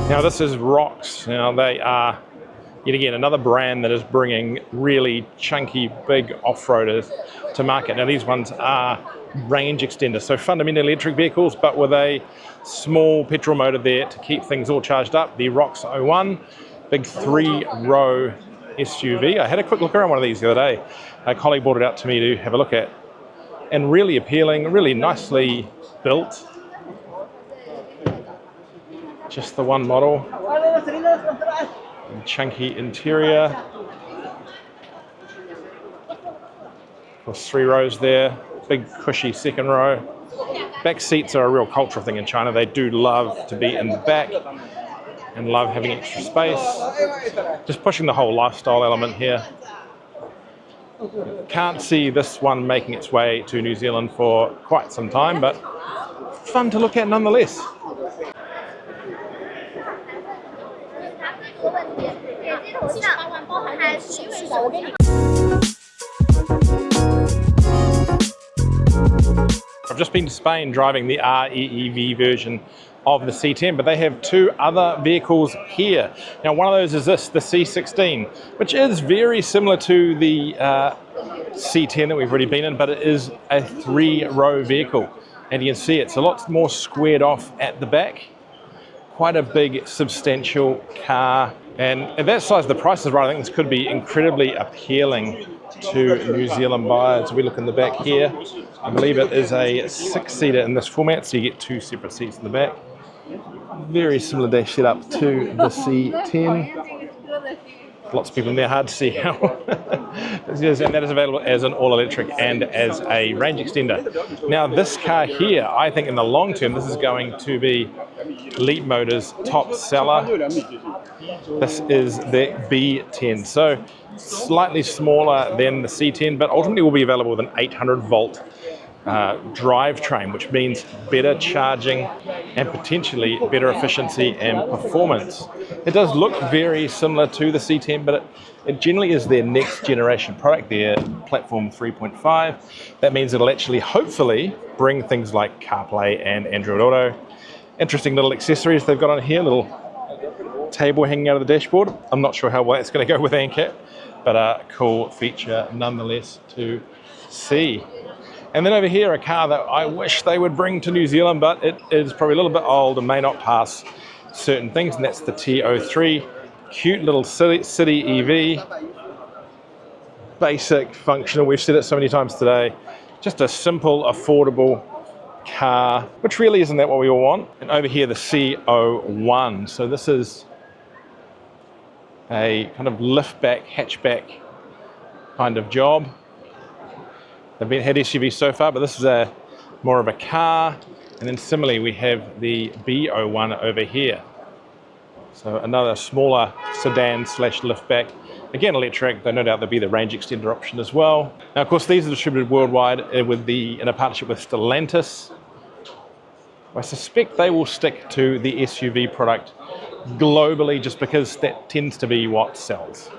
Now this is ROX. Now they are, yet again, another brand that is bringing really chunky, big off-roaders to market. Now these ones are range extenders, so fundamentally electric vehicles, but with a small petrol motor there to keep things all charged up. The ROX 01, big 3-row SUV. I had a quick look around one of these the other day. A colleague brought it out to me to have a look at, and really appealing, really nicely built. Just the one model. Chunky interior. Of course, 3 rows there. Big cushy second row. Back seats are a real cultural thing in China. They do love to be in the back and love having extra space. Just pushing the whole lifestyle element here. Can't see this one making its way to New Zealand for quite some time, but fun to look at nonetheless. I've just been to Spain driving the REEV version of the C10, but they have 2 other vehicles here. Now one of those is this, the C16, which is very similar to the C10 that we've already been in, but it is a 3-row vehicle. And you can see it's a lot more squared off at the back. Quite a big, substantial car. And at that size, the price is right. I think this could be incredibly appealing to New Zealand buyers. We look in the back here. I believe it is a 6-seater in this format, so you get 2 separate seats in the back. Very similar dash setup to the C10. Lots of people in there, hard to see how. And that is available as an all-electric and as a range extender. Now this car here, I think in the long term, this is going to be Leap Motors' top seller. This is the B10. So slightly smaller than the C10, but ultimately will be available with an 800-volt drivetrain, which means better charging and potentially better efficiency and performance. It does look very similar to the C10, but it generally is their next generation product, their platform 3.5. That means it'll actually hopefully bring things like CarPlay and Android Auto. Interesting little accessories they've got on here, little table hanging out of the dashboard. I'm not sure how well it's going to go with ANCAP, but a cool feature nonetheless to see. And then over here, a car that I wish they would bring to New Zealand, but it is probably a little bit old and may not pass certain things, and that's the T03. Cute little city EV. Basic, functional. We've said it so many times today. Just a simple, affordable car, which really isn't that what we all want. And over here, the C01. So this is a kind of liftback, hatchback kind of job. They've had SUVs so far, but this is more of a car. And then similarly, we have the B01 over here. So another smaller sedan slash liftback. Again, electric, though no doubt there'll be the range extender option as well. Now, of course, these are distributed worldwide in a partnership with Stellantis. I suspect they will stick to the SUV product globally just because that tends to be what sells.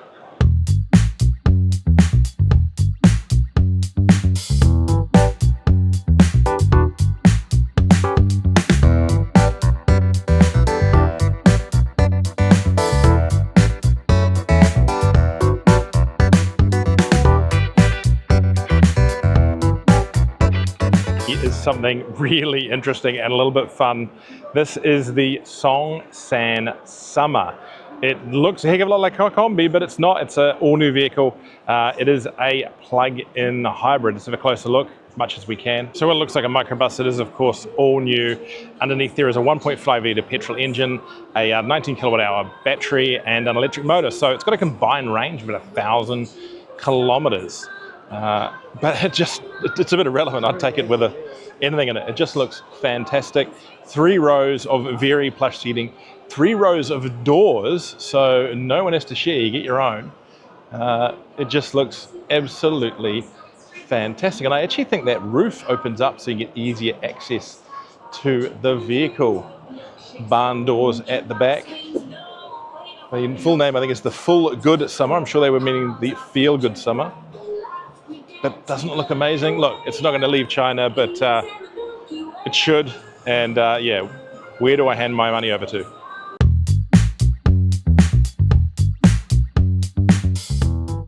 Something really interesting and a little bit fun. This is the Songsan Summer. It looks a heck of a lot like a combi, but it's not. It's an all-new vehicle. It is a plug-in hybrid. Let's have a closer look as much as we can. So it looks like a microbus. It is, of course, all new. Underneath there is a 1.5 litre petrol engine, a 19 kilowatt hour battery, and an electric motor. So it's got a combined range of about 1,000 kilometers. But it's a bit irrelevant. I'd take it with anything in it. It just looks fantastic. 3 rows of very plush seating, 3 rows of doors, so no one has to share, you get your own. It just looks absolutely fantastic. And I actually think that roof opens up so you get easier access to the vehicle. Barn doors at the back. The full name, I think, is the Full Good Summer. I'm sure they were meaning the Feel Good Summer. But doesn't it look amazing? Look, it's not going to leave China, but it should. And yeah, where do I hand my money over to?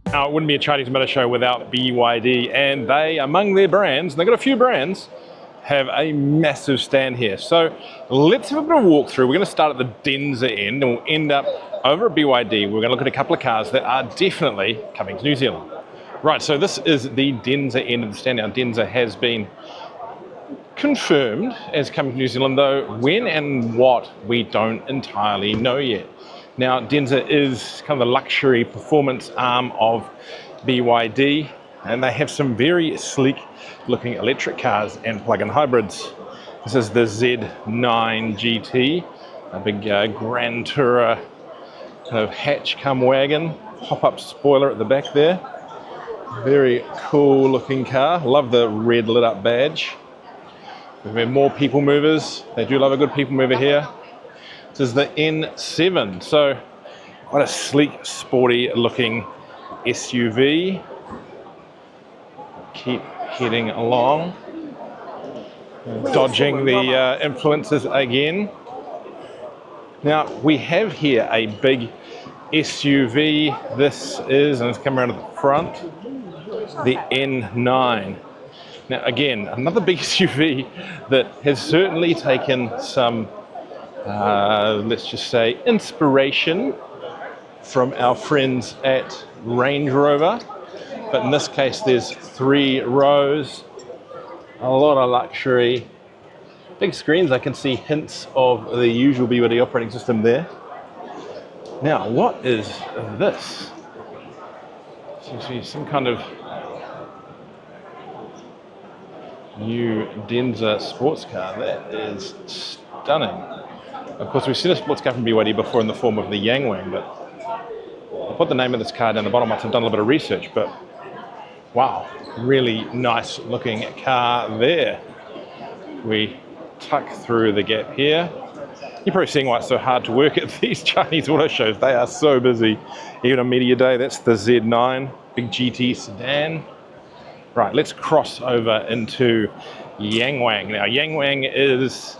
Now, it wouldn't be a Chinese motor show without BYD, and they, among their brands, and they've got a few brands, have a massive stand here. So let's have a bit of a walkthrough. We're going to start at the Denza end, and we'll end up over at BYD. We're going to look at a couple of cars that are definitely coming to New Zealand. Right, so this is the Denza end of the stand. Now, Denza has been confirmed as coming to New Zealand, though when and what, we don't entirely know yet. Now, Denza is kind of the luxury performance arm of BYD, and they have some very sleek looking electric cars and plug-in hybrids. This is the Z9 GT, a big Grand Tourer kind of hatch cum wagon, pop-up spoiler at the back there. Very cool looking car. Love the red lit up badge. We've had more people movers. They do love a good people mover here. This is the N7. So quite a sleek, sporty looking SUV. Keep heading along. Dodging the influences again. Now we have here a big SUV. This is, and it's coming around to the front, the N9. Now again, another big SUV that has certainly taken some, let's just say, inspiration from our friends at Range Rover. But in this case, there's 3 rows, a lot of luxury. Big screens, I can see hints of the usual BYD operating system there. Now, what is this? Seems to be some kind of new Denza sports car. That is stunning. Of course, we've seen a sports car from BYD before in the form of the Yangwang, but I'll put the name of this car down the bottom once I've done a little bit of research, but wow, really nice looking car there. We tuck through the gap here. You're probably seeing why it's so hard to work at these Chinese auto shows. They are so busy, even on media day. That's the Z9, big GT sedan. Right, let's cross over into Yangwang. Now, Yangwang is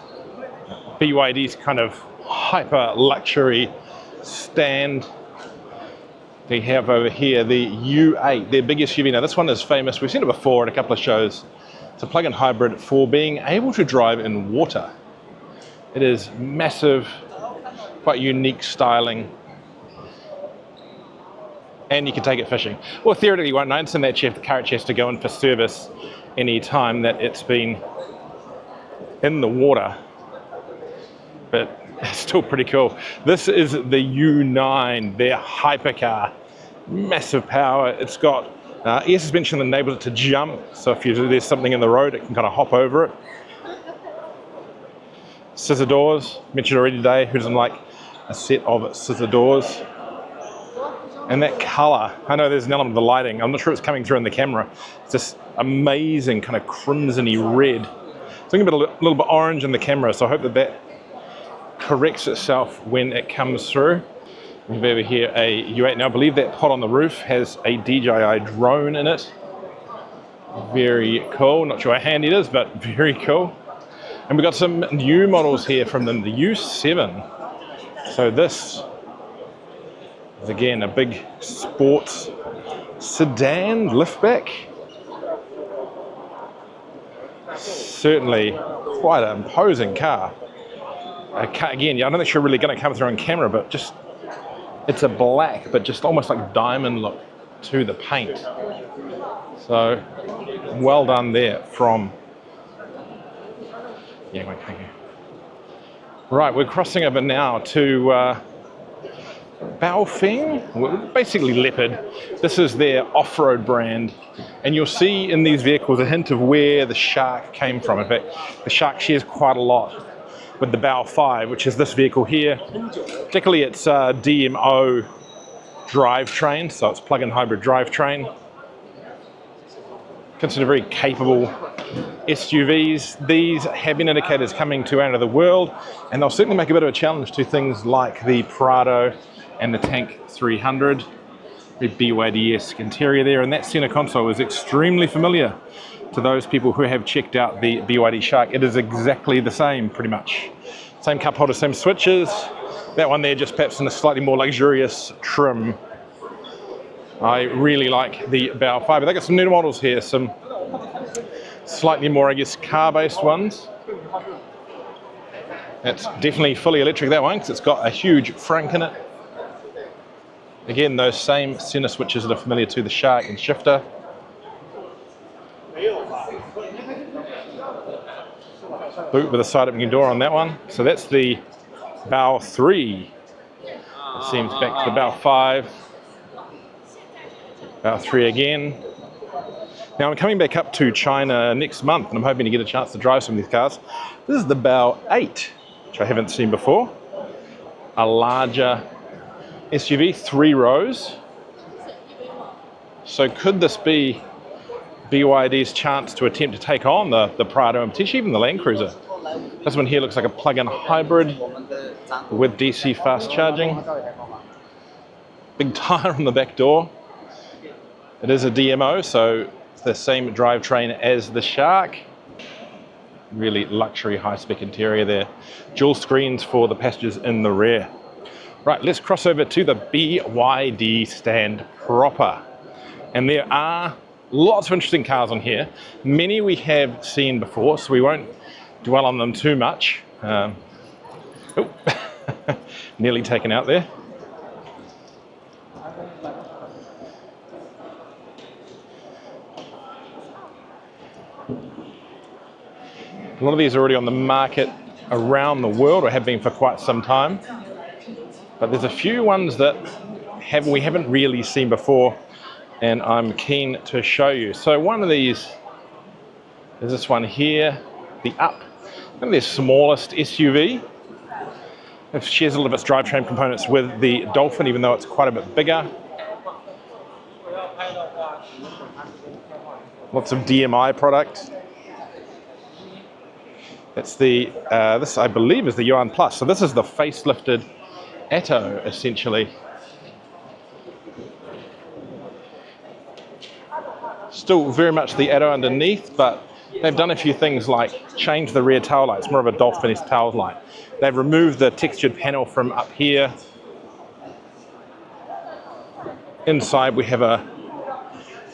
BYD's kind of hyper luxury stand. They have over here the U8, their biggest SUV. Now, this one is famous. We've seen it before in a couple of shows. It's a plug-in hybrid for being able to drive in water. It is massive, quite unique styling. And you can take it fishing. Well, theoretically, you won't notice in that the car actually has to go in for service any time that it's been in the water. But it's still pretty cool. This is the U9, their hypercar. Massive power. It's got Air suspension enables it to jump, so if there's something in the road, it can kind of hop over it. Scissor doors, mentioned already today, who doesn't like a set of scissor doors? And that colour, I know there's an element of the lighting, I'm not sure it's coming through in the camera. It's this amazing kind of crimsony red. It's looking a little bit orange in the camera, so I hope that that corrects itself when it comes through. We have over here a U8. Now I believe that pod on the roof has a DJI drone in it. Very cool. Not sure how handy it is, but very cool. And we've got some new models here from them, the U7. So this is again a big sports sedan liftback. Certainly quite an imposing car. Again, I'm not sure really going to come through on camera, but just it's a black, but just almost like diamond look to the paint. So well done there from. Yeah, thank you. Right, we're crossing over now to Baofeng, basically Leopard. This is their off-road brand, and you'll see in these vehicles a hint of where the Shark came from. In fact, the Shark shares quite a lot with the Bao 5, which is this vehicle here. Particularly its DMO drivetrain, so it's plug-in hybrid drivetrain. Considered very capable SUVs. These have been indicators coming to out of the world, and they'll certainly make a bit of a challenge to things like the Prado and the Tank 300. The BYD-esque interior there, and that center console is extremely familiar to those people who have checked out the BYD Shark. It is exactly the same, pretty much. Same cup holder, same switches. That one there just perhaps in a slightly more luxurious trim. I really like the Bao 5, but they got some new models here, some slightly more, I guess, car-based ones. It's definitely fully electric, that one, because it's got a huge frunk in it. Again, those same center switches that are familiar to the Shark and shifter. Boot with a side opening door on that one. So that's the Bao 3. It seems back to the Bao 5. Bao 3 again. Now I'm coming back up to China next month, and I'm hoping to get a chance to drive some of these cars. This is the Bao 8, which I haven't seen before. A larger SUV, 3 rows. So could this be BYD's chance to attempt to take on the Prado and potentially even the Land Cruiser? This one here looks like a plug-in hybrid with DC fast charging. Big tire on the back door. It is a DMO, so it's the same drivetrain as the Shark. Really luxury high-spec interior there. Dual screens for the passengers in the rear. Right, let's cross over to the BYD stand proper. And there are lots of interesting cars on here. Many we have seen before, so we won't dwell on them too much. Nearly taken out there. A lot of these are already on the market around the world, or have been for quite some time. But there's a few ones that we haven't really seen before, and I'm keen to show you. So one of these is this one here, the Up. And their smallest SUV. It shares a lot of its drivetrain components with the Dolphin, even though it's quite a bit bigger. Lots of DMI product. That's the, this I believe is the Yuan Plus. So this is the facelifted Atto, essentially. Still very much the Atto underneath, but they've done a few things like change the rear tail light. It's more of a Dolphin-esque tail light. They've removed the textured panel from up here. Inside we have a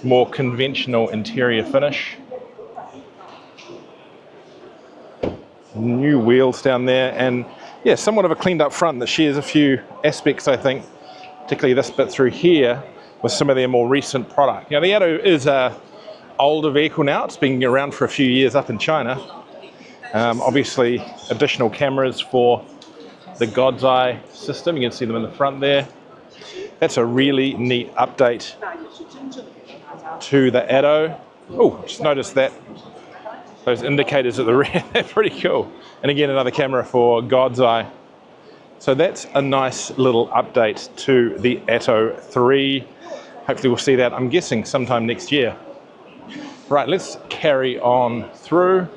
more conventional interior finish. New wheels down there, and yeah, somewhat of a cleaned up front that shares a few aspects, I think, particularly this bit through here with some of their more recent product. You know, the Atto is a older vehicle now. It's been around for a few years up in China. Obviously additional cameras for the God's Eye system. You can see them in the front there. That's a really neat update to the Atto. Oh, just noticed that those indicators at the rear, they're pretty cool. And again, another camera for God's Eye. So that's a nice little update to the Atto 3. Hopefully we'll see that, I'm guessing, sometime next year. Right, let's carry on through.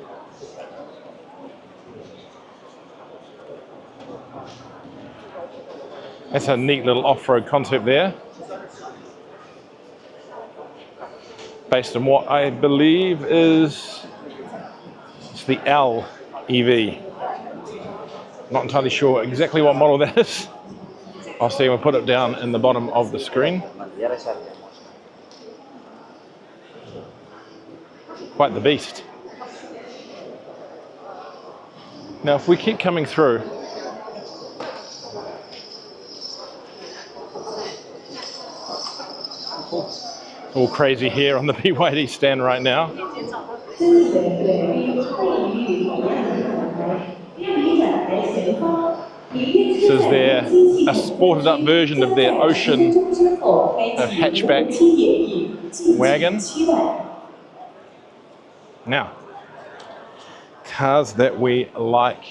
That's a neat little off-road concept there. Based on what I believe is the L EV. Not entirely sure exactly what model that is. I'll see, we'll put it down in the bottom of the screen. Quite the beast. Now if we keep coming through, all crazy here on the BYD stand right now. This is a sported up version of their Ocean hatchback wagon. Now, cars that we like.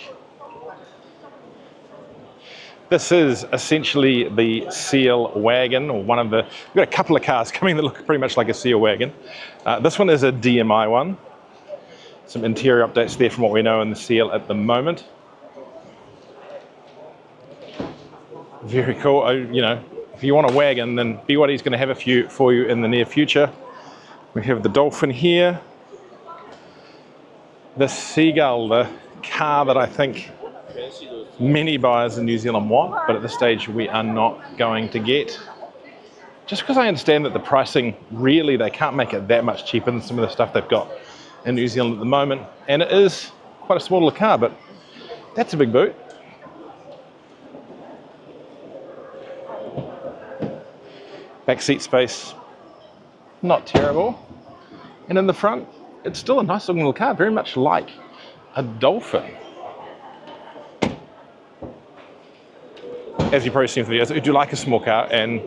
This is essentially the Seal wagon, or one of the, we've got a couple of cars coming that look pretty much like a Seal wagon. This one is a DMI one. Some interior updates there from what we know in the Seal at the moment. Very cool. You know, if you want a wagon, then BYD's going to have a few for you in the near future. We have the Dolphin here. The Seagull, the car that I think many buyers in New Zealand want, but at this stage we are not going to get. Just because I understand that the pricing, really, they can't make it that much cheaper than some of the stuff they've got in New Zealand at the moment. And it is quite a small little car, but that's a big boot. Back seat space, not terrible. And in the front, it's still a nice looking little car, very much like a Dolphin. As you've probably seen from the videos, I do like a small car, and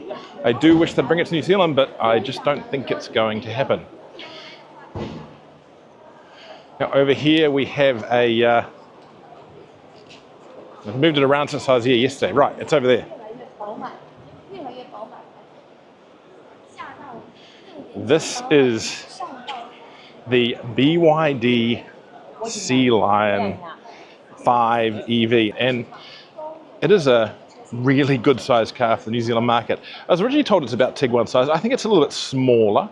I do wish they'd bring it to New Zealand, but I just don't think it's going to happen. Now over here we have I've moved it around since I was here yesterday. Right, it's over there. This is the BYD Sea Lion 5 EV, and it is a really good sized car for the New Zealand market. I was originally told it's about Tiguan size. I think it's a little bit smaller.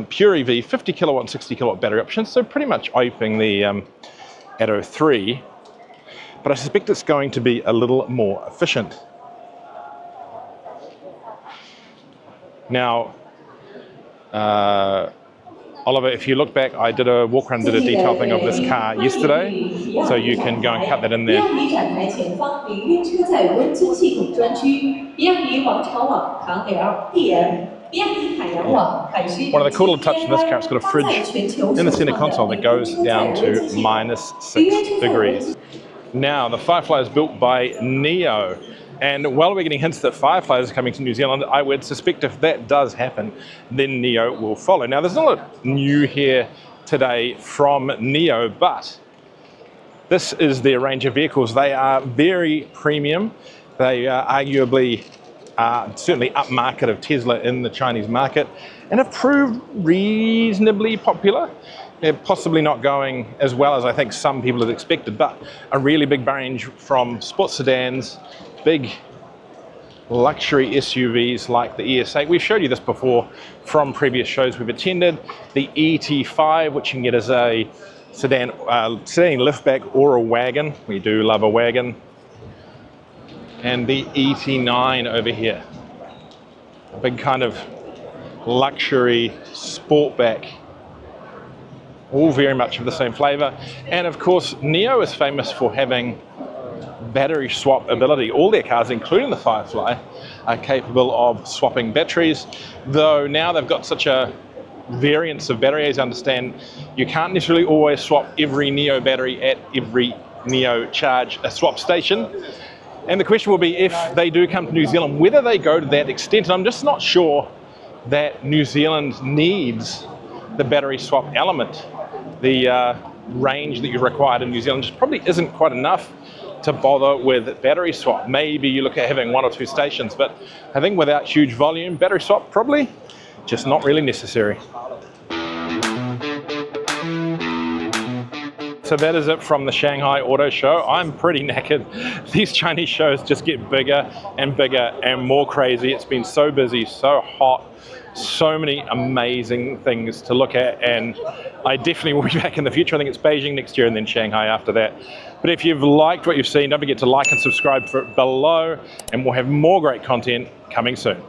Pure EV, 50 kilowatt and 60 kilowatt battery options, so pretty much oping the Atto 3, but I suspect it's going to be a little more efficient. Now, Oliver, if you look back, I did a walk around, did a detail thing of this car yesterday, so you can go and cut that in there. One of the cooler touches in this car, it's got a fridge in the center console that goes down to -6 degrees. Now, the Firefly is built by NIO. And while we're getting hints that Firefly is coming to New Zealand, I would suspect if that does happen, then NIO will follow. Now, there's not a lot new here today from NIO, but this is their range of vehicles. They are very premium. They are arguably certainly upmarket of Tesla in the Chinese market, and have proved reasonably popular. They're possibly not going as well as I think some people had expected, but a really big range from sports sedans, big luxury SUVs like the ES8. We've showed you this before from previous shows we've attended. The ET5, which you can get as a sedan liftback or a wagon. We do love a wagon. And the ET9 over here. A big kind of luxury sportback. All very much of the same flavor. And of course, NIO is famous for having battery swap ability. All their cars, including the Firefly, are capable of swapping batteries, though now they've got such a variance of batteries. I understand you can't necessarily always swap every NIO battery at every NIO charge swap station. And the question will be, if they do come to New Zealand, whether they go to that extent. And I'm just not sure that New Zealand needs the battery swap element. The range that you required in New Zealand just probably isn't quite enough to bother with battery swap. Maybe you look at having 1 or 2 stations, but I think without huge volume, battery swap probably just not really necessary. So that is it from the Shanghai Auto Show. I'm pretty knackered. These Chinese shows just get bigger and bigger and more crazy. It's been so busy, so hot, so many amazing things to look at, and I definitely will be back in the future. I think it's Beijing next year and then Shanghai after that. But if you've liked what you've seen, don't forget to like and subscribe below, and we'll have more great content coming soon.